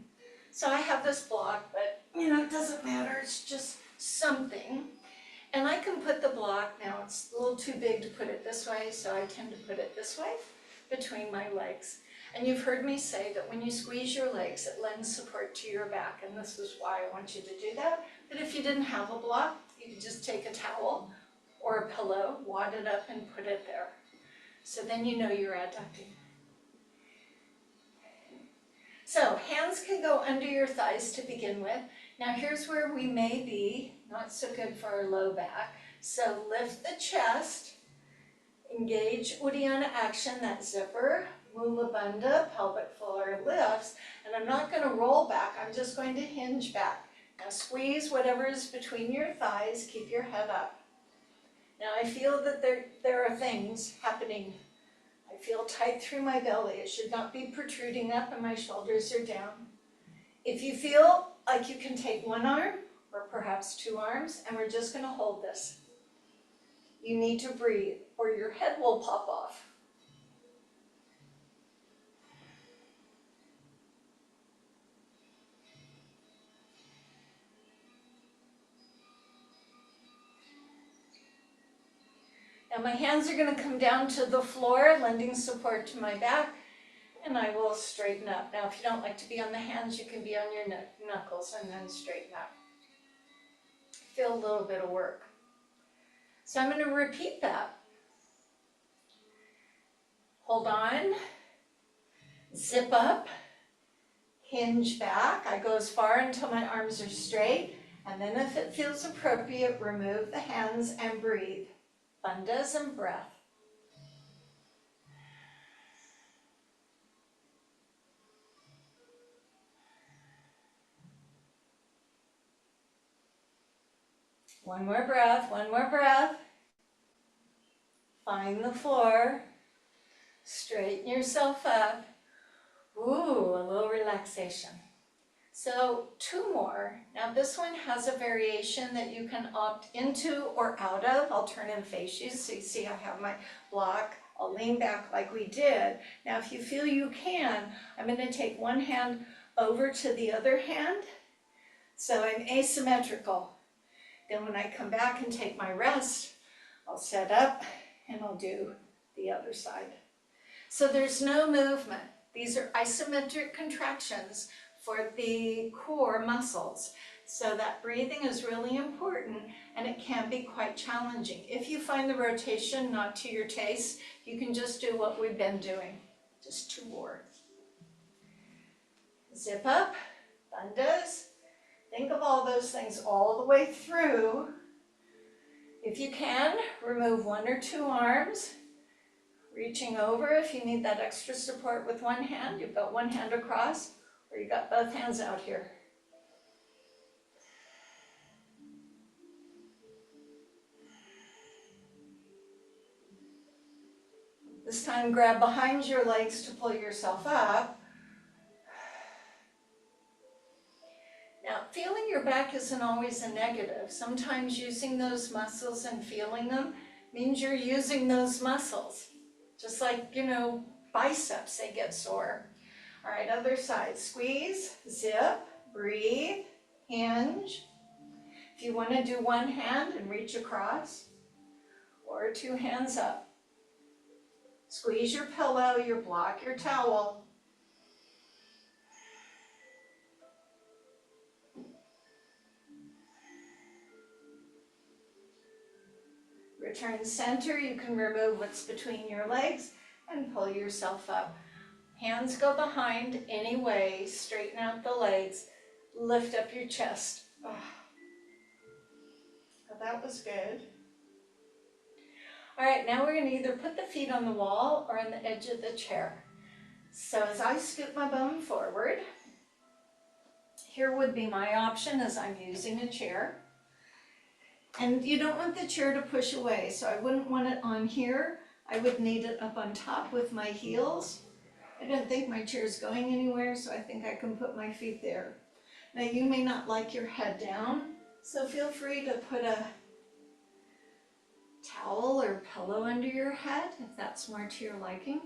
So I have this block, but you know, it doesn't matter. It's just something. And I can put the block, now it's a little too big to put it this way, so I tend to put it this way between my legs. And you've heard me say that when you squeeze your legs, it lends support to your back, and this is why I want you to do that. But if you didn't have a block, you could just take a towel or a pillow, wad it up and put it there. So then you know you're adducting. So hands can go under your thighs to begin with. Now here's where we may be not so good for our low back. So lift the chest, engage Uddiyana action, that zipper, Mula Bandha, pelvic floor lifts, and I'm not going to roll back, I'm just going to hinge back. Now squeeze whatever is between your thighs, keep your head up. Now I feel that there are things happening. I feel tight through my belly. It should not be protruding up and my shoulders are down. If you feel like you can take one arm or perhaps two arms, and we're just going to hold this. You need to breathe or your head will pop off. Now my hands are going to come down to the floor, lending support to my back, and I will straighten up. Now if you don't like to be on the hands, you can be on your knuckles and then straighten up. feel a little bit of work. So I'm going to repeat that. Hold on, zip up, hinge back. I go as far until my arms are straight, and then if it feels appropriate, remove the hands and breathe. Bandhas and breath. One more breath, one more breath. Find the floor. Straighten yourself up. Ooh, a little relaxation. So 2 more. Now this one has a variation that you can opt into or out of. I'll turn and face you. So you see I have my block. I'll lean back like we did. Now if you feel you can, I'm going to take one hand over to the other hand. So I'm asymmetrical. Then when I come back and take my rest, I'll set up and I'll do the other side. So there's no movement. These are isometric contractions for the core muscles. So that breathing is really important, and it can be quite challenging. If you find the rotation not to your taste, you can just do what we've been doing. Just 2 more. Zip up, bandhas. Think of all those things all the way through. If you can, remove 1 or 2 arms. Reaching over if you need that extra support with one hand. You've got one hand across, or you've got both hands out here. This time, grab behind your legs to pull yourself up. Now, feeling your back isn't always a negative. Sometimes using those muscles and feeling them means you're using those muscles. Just like, biceps, they get sore. All right, other side. Squeeze, zip, breathe, hinge. If you want to do one hand and reach across, or 2 hands up. Squeeze your pillow, your block, your towel. Return center. You can remove what's between your legs and pull yourself up. Hands go behind anyway. Straighten out the legs. Lift up your chest. Oh. Well, that was good. All right, now we're going to either put the feet on the wall or on the edge of the chair. So as I scoot my bum forward, here would be my option as I'm using a chair. And you don't want the chair to push away, so I wouldn't want it on here. I would need it up on top with my heels. I don't think my chair is going anywhere, so I think I can put my feet there. Now you may not like your head down, so feel free to put a towel or pillow under your head if that's more to your liking.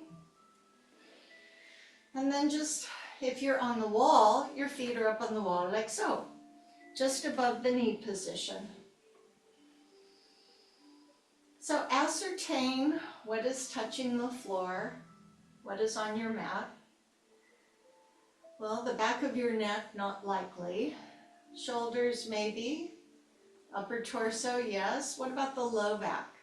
And then just, if you're on the wall, your feet are up on the wall like so, just above the knee position. So ascertain what is touching the floor, what is on your mat. Well, the back of your neck, not likely. Shoulders, maybe. Upper torso, yes. What about the low back?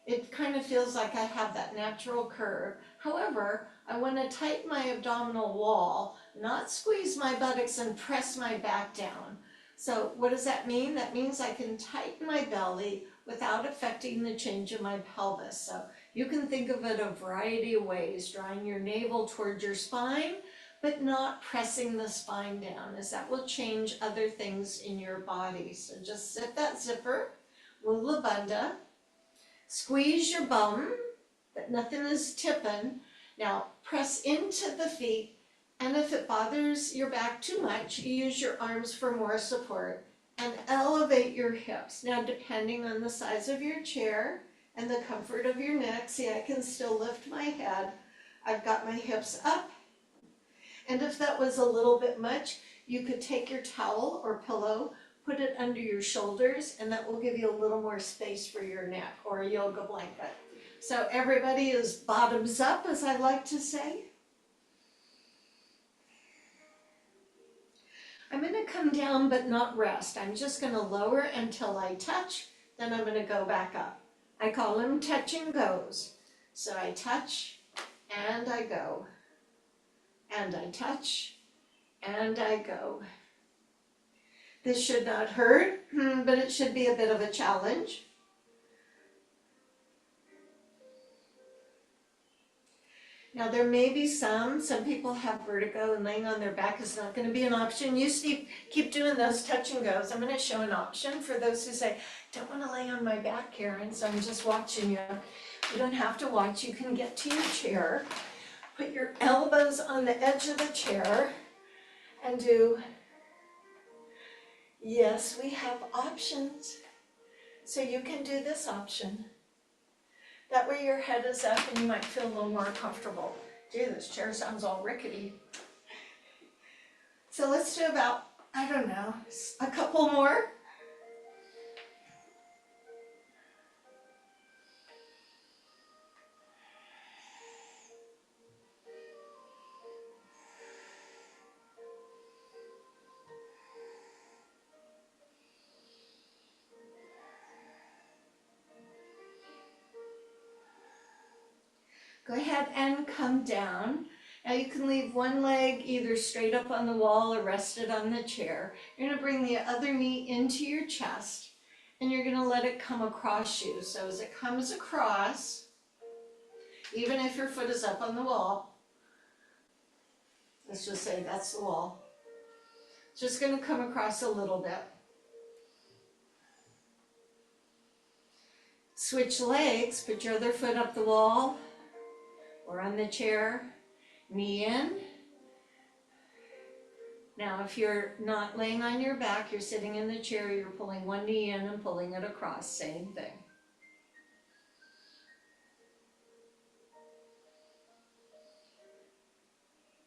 It kind of feels like I have that natural curve. However, I want to tighten my abdominal wall, not squeeze my buttocks and press my back down. So what does that mean? That means I can tighten my belly without affecting the change of my pelvis. So you can think of it a variety of ways, drawing your navel towards your spine, but not pressing the spine down, as that will change other things in your body. So just zip that zipper, Mula Bandha, squeeze your bum, but nothing is tipping. Now press into the feet, and if it bothers your back too much, you use your arms for more support and elevate your hips. Now depending on the size of your chair and the comfort of your neck, see, I can still lift my head. I've got my hips up. And if that was a little bit much, you could take your towel or pillow, put it under your shoulders, and that will give you a little more space for your neck, or a yoga blanket. So everybody is bottoms up, as I like to say. I'm gonna come down but not rest. I'm just gonna lower until I touch, then I'm gonna go back up. I call them touch and goes. So I touch and I go, and I touch and I go. This should not hurt, but it should be a bit of a challenge. Now there may be some people have vertigo and laying on their back is not going to be an option. You keep doing those touch and goes. I'm going to show an option for those who say, don't want to lay on my back, Karen, so I'm just watching you. You don't have to watch, you can get to your chair. Put your elbows on the edge of the chair and do, yes, we have options. So you can do this option. That way your head is up and you might feel a little more comfortable. Gee, this chair sounds all rickety. So let's do about, I don't know, a couple more. Go ahead and come down. Now you can leave one leg either straight up on the wall or rested on the chair. You're going to bring the other knee into your chest and you're going to let it come across you. So as it comes across, even if your foot is up on the wall, let's just say that's the wall, it's just going to come across a little bit. Switch legs, put your other foot up the wall or on the chair, knee in. Now if you're not laying on your back, you're sitting in the chair, you're pulling one knee in and pulling it across, same thing.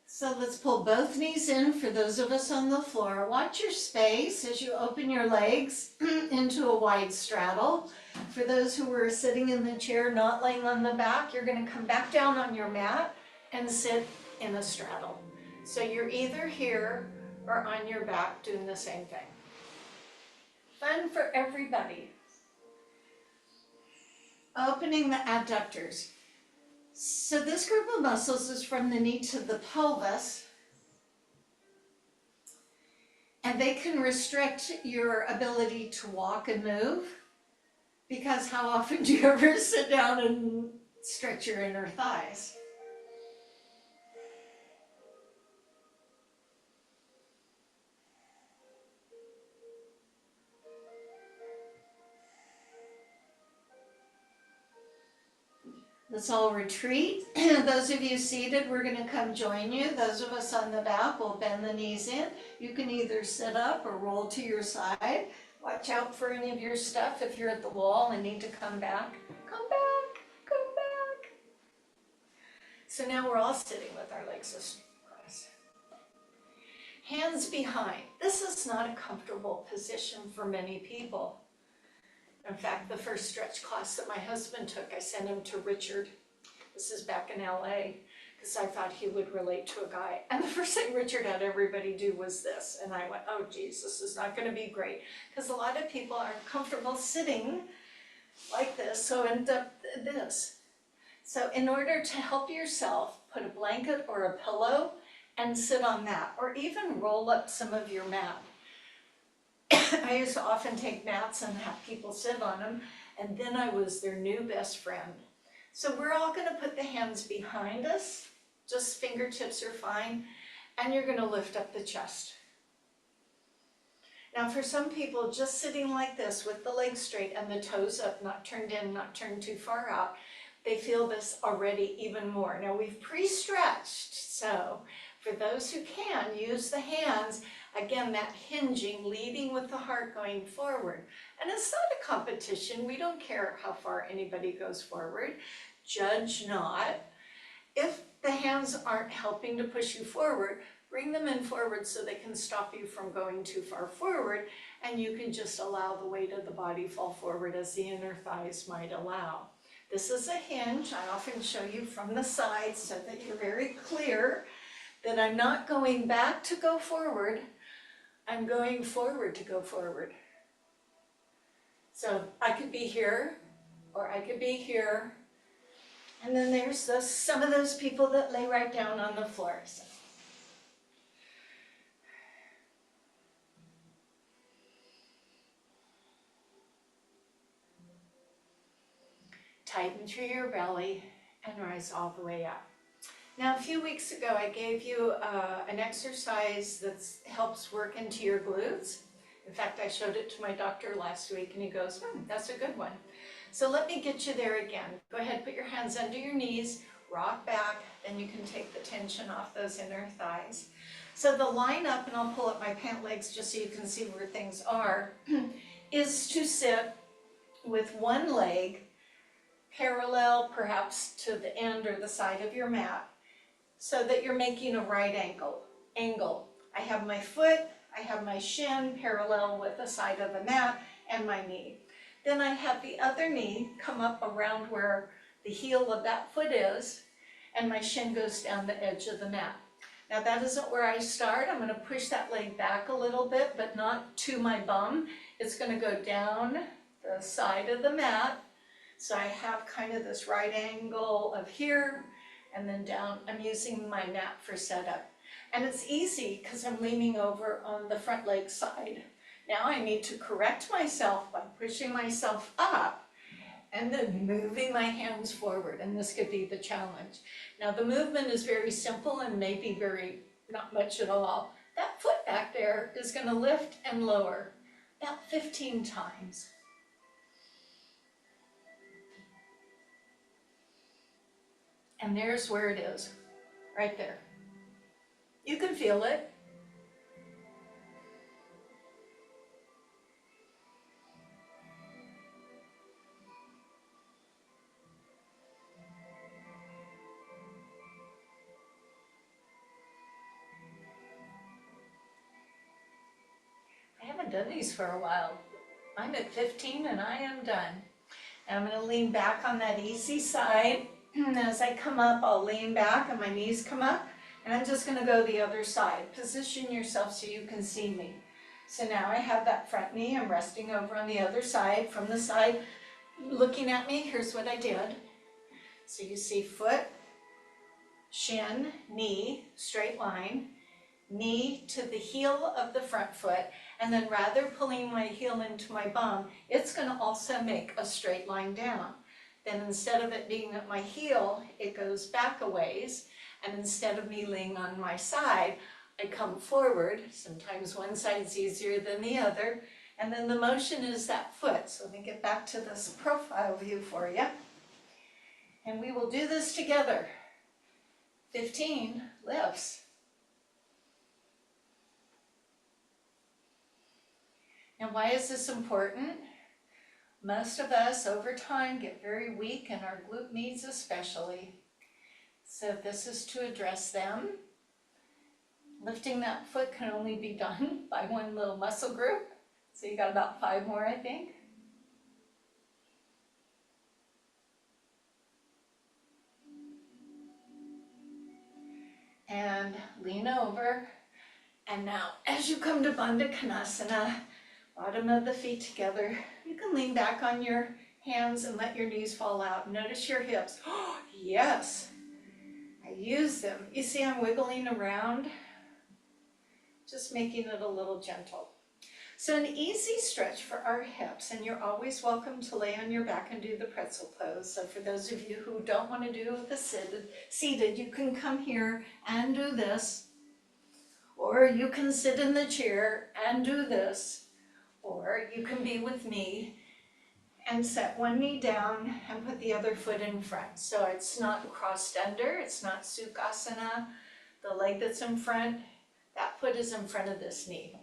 So let's pull both knees in for those of us on the floor. Watch your space as you open your legs into a wide straddle. For those who are sitting in the chair, not laying on the back, you're going to come back down on your mat and sit in a straddle. So you're either here or on your back doing the same thing. Fun for everybody. Opening the adductors. So this group of muscles is from the knee to the pelvis, and they can restrict your ability to walk and move, because how often do you ever sit down and stretch your inner thighs? Let's all retreat. Those of you seated, we're going to come join you. Those of us on the back will bend the knees in. You can either sit up or roll to your side. Watch out for any of your stuff if you're at the wall and need to come back. Come back, come back. So now we're all sitting with our legs across. Hands behind. This is not a comfortable position for many people. In fact, the first stretch class that my husband took, I sent him to Richard. This is back in LA, because I thought he would relate to a guy. And the first thing Richard had everybody do was this. And I went, oh geez, this is not going to be great. Because a lot of people aren't comfortable sitting like this, so end up this. So in order to help yourself, put a blanket or a pillow and sit on that, or even roll up some of your mat. I used to often take mats and have people sit on them, and then I was their new best friend. So we're all going to put the hands behind us, just fingertips are fine, and you're going to lift up the chest. Now for some people, just sitting like this with the legs straight and the toes up, not turned in, not turned too far out, they feel this already even more. Now we've pre-stretched, so for those who can, use the hands. Again, that hinging, leading with the heart going forward. And it's not a competition. We don't care how far anybody goes forward. Judge not. If the hands aren't helping to push you forward, bring them in forward so they can stop you from going too far forward, and you can just allow the weight of the body fall forward as the inner thighs might allow. This is a hinge. I often show you from the side so that you're very clear that I'm not going back to go forward. I'm going forward to go forward. So I could be here, or I could be here. And then there's some of those people that lay right down on the floor. So. Tighten through your belly and rise all the way up. Now, a few weeks ago, I gave you an exercise that helps work into your glutes. In fact, I showed it to my doctor last week and he goes, that's a good one. So let me get you there again. Go ahead, put your hands under your knees, rock back, then you can take the tension off those inner thighs. So the line up, and I'll pull up my pant legs just so you can see where things are, is to sit with one leg parallel perhaps to the end or the side of your mat, so that you're making a right angle. I have my foot, I have my shin parallel with the side of the mat and my knee. Then I have the other knee come up around where the heel of that foot is, and my shin goes down the edge of the mat. Now that isn't where I start. I'm going to push that leg back a little bit, but not to my bum. It's going to go down the side of the mat. So I have kind of this right angle of here, and then down. I'm using my mat for setup. And it's easy because I'm leaning over on the front leg side. Now I need to correct myself by pushing myself up and then moving my hands forward, and this could be the challenge. Now the movement is very simple and maybe not much at all. That foot back there is going to lift and lower about 15 times. And there's where it is, right there. You can feel it. I haven't done these for a while. I'm at 15 and I am done. And I'm going to lean back on that easy side. And as I come up, I'll lean back and my knees come up. And I'm just going to go the other side. Position yourself so you can see me. So now I have that front knee. I'm resting over on the other side. From the side looking at me, here's what I did. So you see foot, shin, knee, straight line, knee to the heel of the front foot, and then rather pulling my heel into my bum, it's going to also make a straight line down. Then instead of it being at my heel, it goes back a ways, and instead of me laying on my side, I come forward. Sometimes one side's easier than the other, and then the motion is that foot. So let me get back to this profile view for you. And we will do this together. 15 lifts. And why is this important? Most of us over time get very weak, and our glute meats especially. So this is to address them. Lifting that foot can only be done by one little muscle group. So you got about 5 more, I think. And lean over. And now, as you come to Bandha Konasana, bottom of the feet together, you can lean back on your hands and let your knees fall out. Notice your hips. Oh, yes. I use them. You see I'm wiggling around, just making it a little gentle. So an easy stretch for our hips, and you're always welcome to lay on your back and do the pretzel pose. So for those of you who don't want to do the seated, you can come here and do this, or you can sit in the chair and do this, or you can be with me and set one knee down and put the other foot in front. So it's not crossed under, it's not Sukhasana. The leg that's in front, that foot is in front of this knee.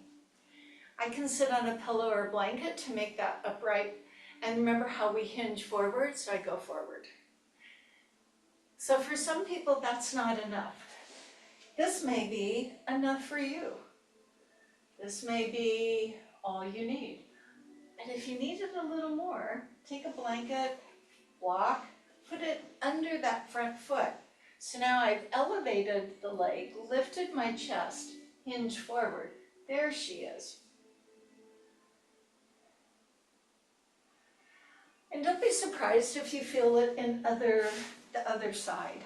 I can sit on a pillow or a blanket to make that upright. And remember how we hinge forward, so I go forward. So for some people, that's not enough. This may be enough for you. This may be all you need. And if you need it a little more, take a blanket, walk, put it under that front foot. So now I've elevated the leg, lifted my chest, hinge forward. There she is. And don't be surprised if you feel it in the other side.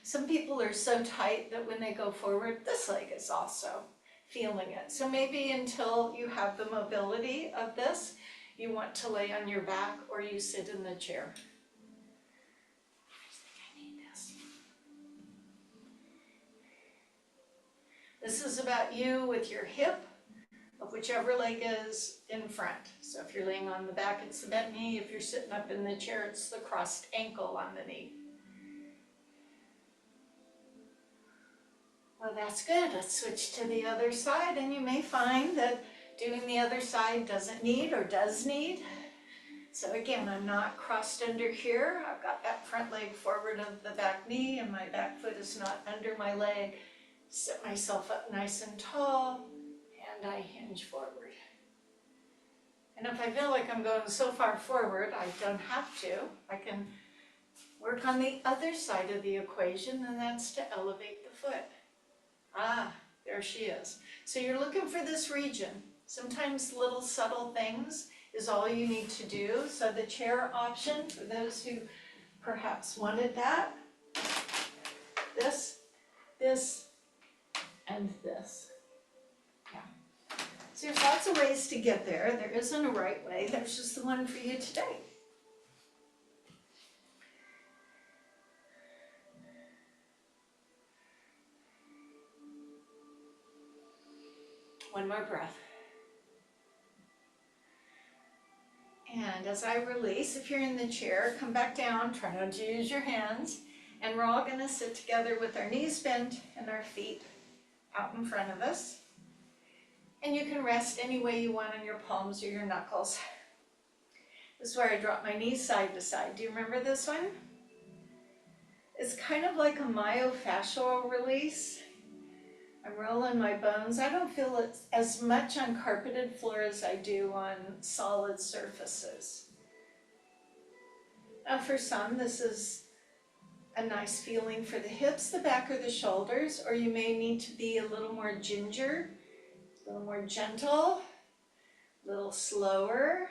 Some people are so tight that when they go forward, this leg is also feeling it. So maybe until you have the mobility of this, you want to lay on your back or you sit in the chair. I think I need this. This is about you with your hip of whichever leg is in front. So if you're laying on the back, it's the bent knee. If you're sitting up in the chair, it's the crossed ankle on the knee. Well, that's good. Let's switch to the other side, and you may find that doing the other side doesn't need or does need. So again, I'm not crossed under here. I've got that front leg forward of the back knee, and my back foot is not under my leg. Sit myself up nice and tall, and I hinge forward. And if I feel like I'm going so far forward, I don't have to. I can work on the other side of the equation, and that's to elevate the foot. Ah, there she is. So you're looking for this region. Sometimes little subtle things is all you need to do. So the chair option, for those who perhaps wanted that, this, and this. Yeah. So there's lots of ways to get there. There isn't a right way. There's just the one for you today. One more breath. And as I release, if you're in the chair, come back down, try not to use your hands, and we're all gonna sit together with our knees bent and our feet out in front of us. And you can rest any way you want on your palms or your knuckles. This is where I drop my knees side to side. Do you remember this one? It's kind of like a myofascial release. I'm rolling my bones. I don't feel it as much on carpeted floor as I do on solid surfaces. Now for some, this is a nice feeling for the hips, the back, or the shoulders, or you may need to be a little more ginger, a little more gentle, a little slower.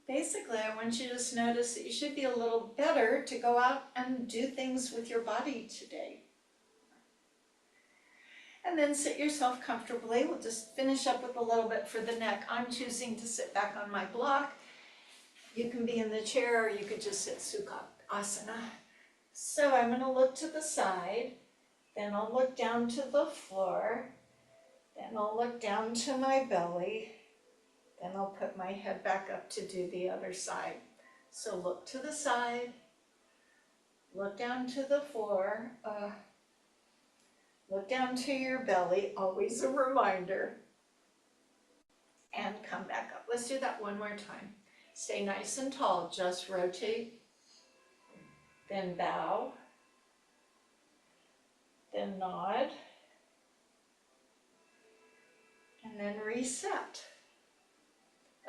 Basically, I want you to just notice that you should be a little better to go out and do things with your body today. And then sit yourself comfortably. We'll just finish up with a little bit for the neck. I'm choosing to sit back on my block. You can be in the chair or you could just sit Sukhasana. So I'm going to look to the side, then I'll look down to the floor, then I'll look down to my belly, then I'll put my head back up to do the other side. So look to the side, look down to the floor, look down to your belly, always a reminder, and come back up. Let's do that one more time. Stay nice and tall, just rotate, then bow, then nod, and then reset.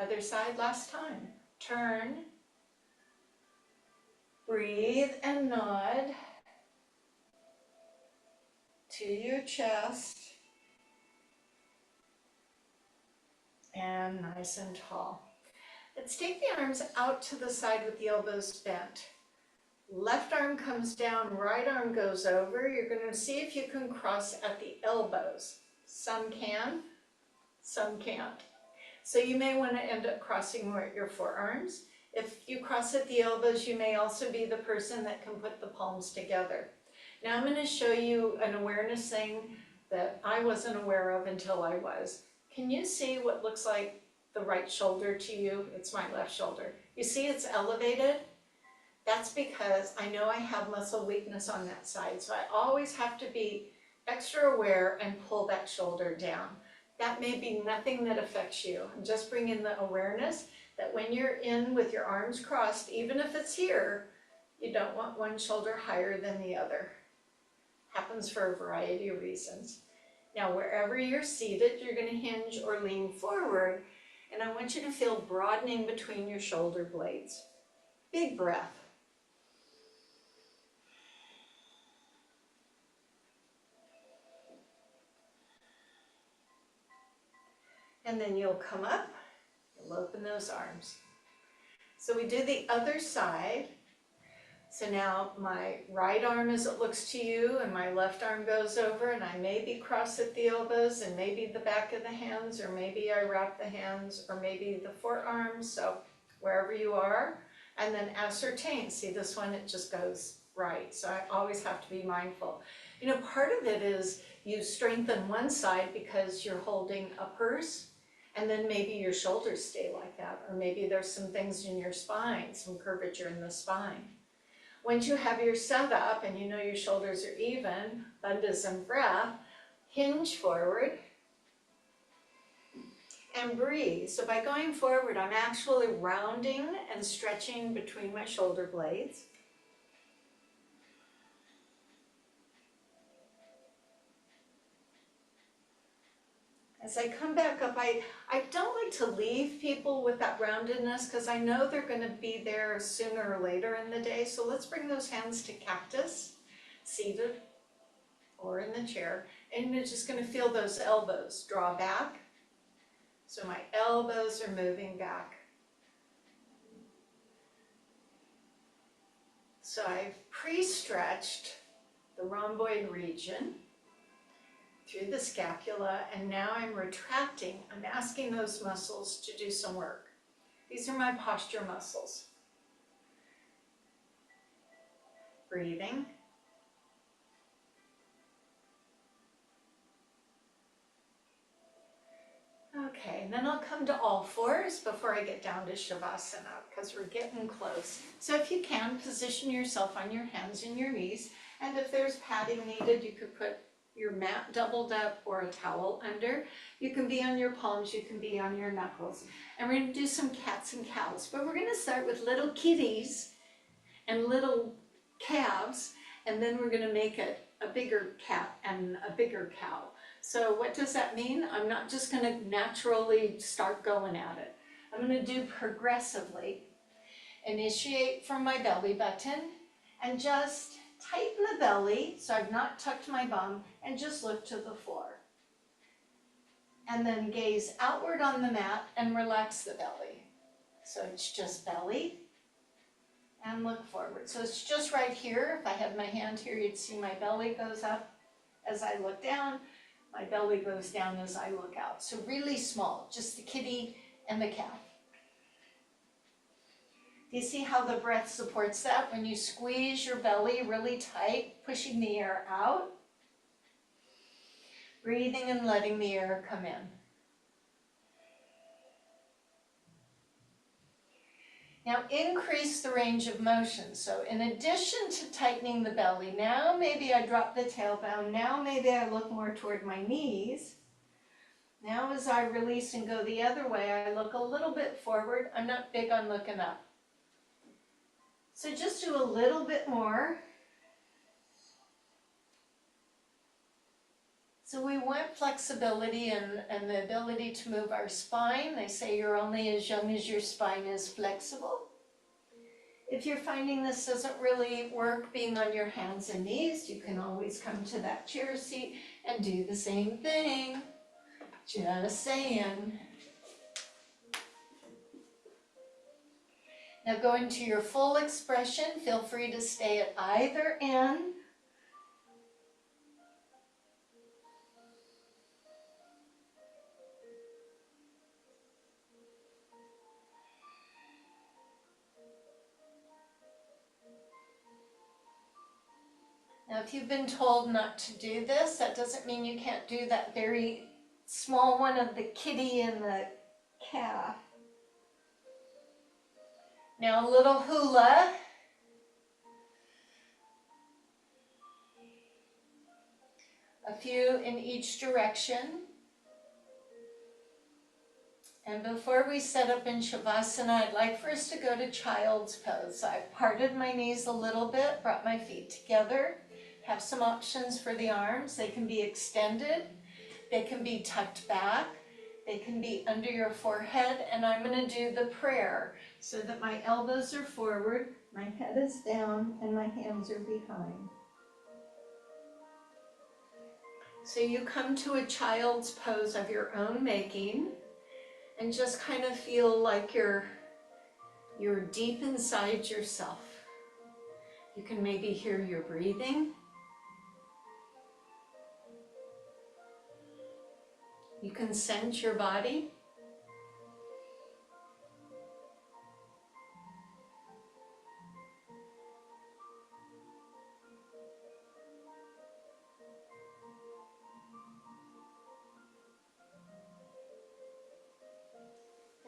Other side last time. Turn, breathe and nod to your chest, and nice and tall. Let's take the arms out to the side with the elbows bent. Left arm comes down, right arm goes over. You're going to see if you can cross at the elbows. Some can, some can't. So you may want to end up crossing more at your forearms. If you cross at the elbows, you may also be the person that can put the palms together. Now I'm going to show you an awareness thing that I wasn't aware of until I was. Can you see what looks like the right shoulder to you? It's my left shoulder. You see it's elevated? That's because I know I have muscle weakness on that side, so I always have to be extra aware and pull that shoulder down. That may be nothing that affects you. I'm just bringing the awareness that when you're in with your arms crossed, even if it's here, you don't want one shoulder higher than the other. Happens for a variety of reasons. Now, wherever you're seated, you're going to hinge or lean forward, and I want you to feel broadening between your shoulder blades. Big breath. And then you'll come up, you'll open those arms. So we do the other side. So now my right arm as it looks to you and my left arm goes over, and I maybe cross at the elbows and maybe the back of the hands, or maybe I wrap the hands, or maybe the forearms, so wherever you are. And then ascertain, see this one, it just goes right. So I always have to be mindful. You know, part of it is you strengthen one side because you're holding a purse, and then maybe your shoulders stay like that, or maybe there's some things in your spine, some curvature in the spine. Once you have your set up and you know your shoulders are even, bandhas and breath, hinge forward and breathe. So by going forward, I'm actually rounding and stretching between my shoulder blades. As I come back up, I don't like to leave people with that roundedness because I know they're going to be there sooner or later in the day. So let's bring those hands to cactus, seated or in the chair. And you're just going to feel those elbows draw back. So my elbows are moving back. So I've pre-stretched the rhomboid region through the scapula, and now I'm retracting. I'm asking those muscles to do some work. These are my posture muscles. Breathing. Okay, and then I'll come to all fours before I get down to Shavasana, because we're getting close. So if you can, position yourself on your hands and your knees, and if there's padding needed, you could put your mat doubled up or a towel under. You can be on your palms, you can be on your knuckles. And we're going to do some cats and cows, but we're going to start with little kitties and little calves, and then we're going to make it a bigger cat and a bigger cow. So what does that mean? I'm not just going to naturally start going at it. I'm going to do progressively. Initiate from my belly button and just tighten the belly, so I've not tucked my bum, and just look to the floor. And then gaze outward on the mat and relax the belly. So it's just belly and look forward. So it's just right here. If I had my hand here, you'd see my belly goes up as I look down. My belly goes down as I look out. So really small, just the kitty and the calf. Do you see how the breath supports that? When you squeeze your belly really tight, pushing the air out, breathing and letting the air come in. Now increase the range of motion. So in addition to tightening the belly, now maybe I drop the tailbone. Now maybe I look more toward my knees. Now as I release and go the other way, I look a little bit forward. I'm not big on looking up. So just do a little bit more. So we want flexibility and the ability to move our spine. They say you're only as young as your spine is flexible. If you're finding this doesn't really work being on your hands and knees, you can always come to that chair seat and do the same thing. Just saying. Now go into your full expression. Feel free to stay at either end. Now, if you've been told not to do this, that doesn't mean you can't do that very small one of the kitty and the calf. Now, a little hula. A few in each direction. And before we set up in Shavasana, I'd like for us to go to child's pose. So I've parted my knees a little bit, brought my feet together. Have some options for the arms. They can be extended, they can be tucked back, they can be under your forehead, and I'm going to do the prayer so that my elbows are forward, my head is down, and my hands are behind. So you come to a child's pose of your own making. And just kind of feel like you're deep inside yourself. You can maybe hear your breathing. You can sense your body.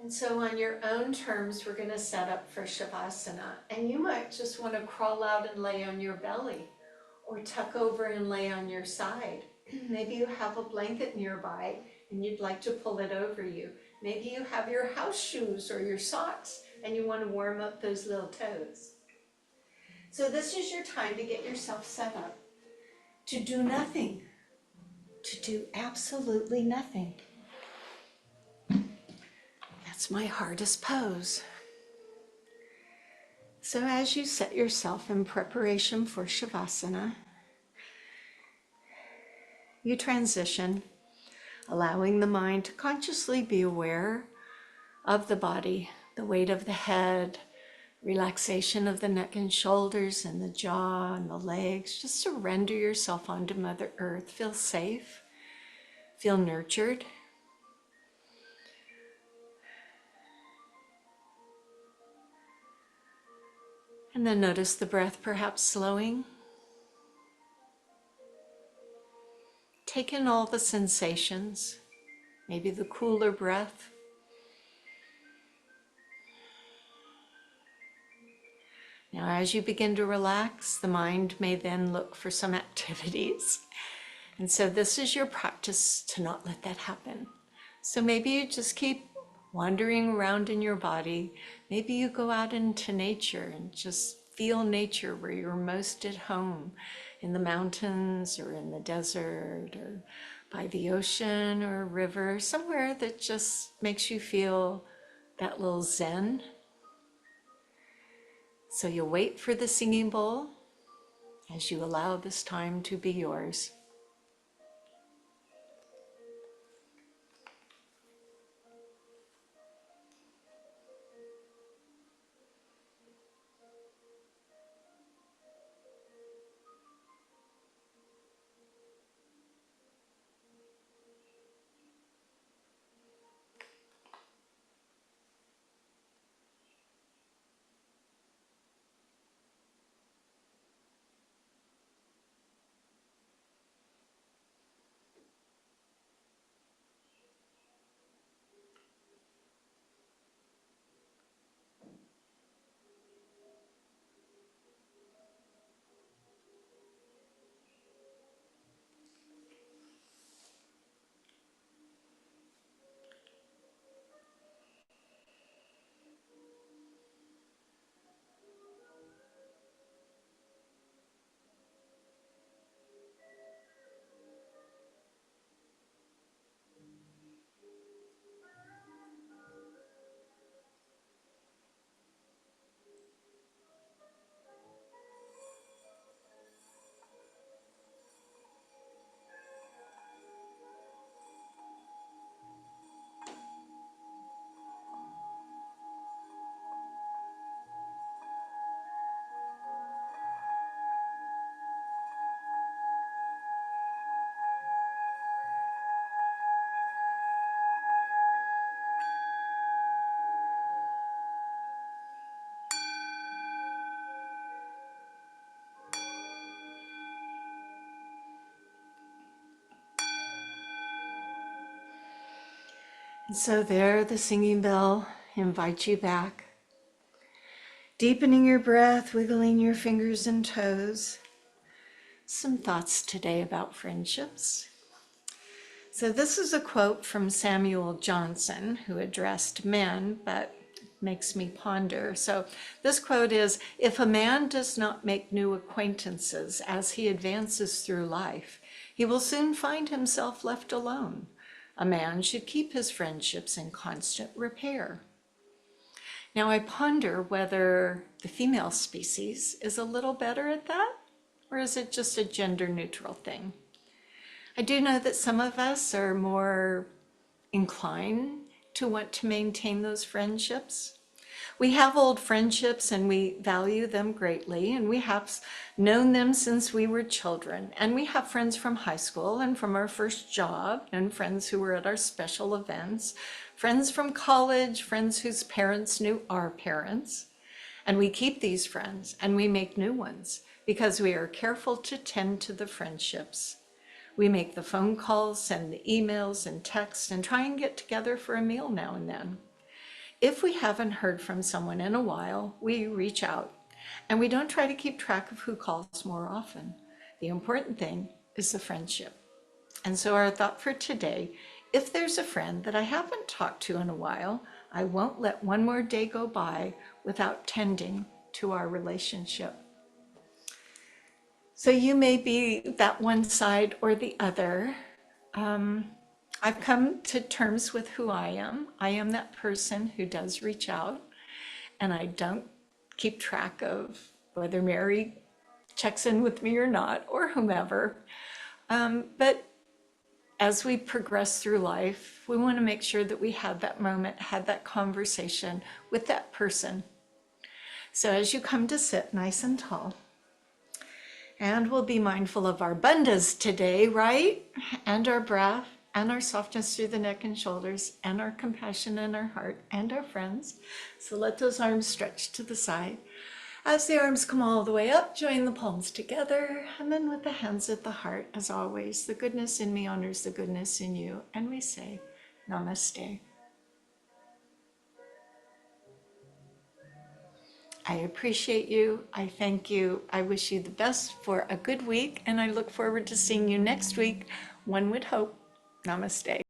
And so on your own terms, we're going to set up for Shavasana. And you might just want to crawl out and lay on your belly, or tuck over and lay on your side. Maybe you have a blanket nearby and you'd like to pull it over you. Maybe you have your house shoes or your socks and you want to warm up those little toes. So this is your time to get yourself set up to do nothing, to do absolutely nothing. That's my hardest pose. So as you set yourself in preparation for Shavasana, you transition, allowing the mind to consciously be aware of the body, the weight of the head, relaxation of the neck and shoulders and the jaw and the legs. Just surrender yourself onto Mother Earth. Feel safe, feel nurtured. And then notice the breath perhaps slowing. Take in all the sensations, maybe the cooler breath. Now, as you begin to relax, the mind may then look for some activities. And so this is your practice to not let that happen. So maybe you just keep wandering around in your body. Maybe you go out into nature and just feel nature where you're most at home, in the mountains or in the desert or by the ocean or a river, somewhere that just makes you feel that little zen. So you'll wait for the singing bowl as you allow this time to be yours. And so there, the singing bell invites you back. Deepening your breath, wiggling your fingers and toes. Some thoughts today about friendships. So this is a quote from Samuel Johnson, who addressed men, but makes me ponder. So this quote is, "If a man does not make new acquaintances as he advances through life, he will soon find himself left alone. A man should keep his friendships in constant repair." Now I ponder whether the female species is a little better at that, or is it just a gender neutral thing? I do know that some of us are more inclined to want to maintain those friendships. We have old friendships and we value them greatly, and we have known them since we were children. And we have friends from high school and from our first job, and friends who were at our special events, friends from college, friends whose parents knew our parents. And we keep these friends and we make new ones because we are careful to tend to the friendships. We make the phone calls, send the emails and texts, and try and get together for a meal now and then. If we haven't heard from someone in a while, we reach out, and we don't try to keep track of who calls more often. The important thing is the friendship. And so our thought for today, if there's a friend that I haven't talked to in a while, I won't let one more day go by without tending to our relationship. So you may be that one side or the other. I've come to terms with who I am. I am that person who does reach out, and I don't keep track of whether Mary checks in with me or not, or whomever. But as we progress through life, we want to make sure that we had that moment, had that conversation with that person. So as you come to sit nice and tall, and we'll be mindful of our bandhas today, right? And our breath, and our softness through the neck and shoulders, and our compassion in our heart, and our friends. So let those arms stretch to the side. As the arms come all the way up, join the palms together, and then with the hands at the heart, as always, the goodness in me honors the goodness in you, and we say, Namaste. I appreciate you. I thank you. I wish you the best for a good week, and I look forward to seeing you next week. One would hope. Namaste.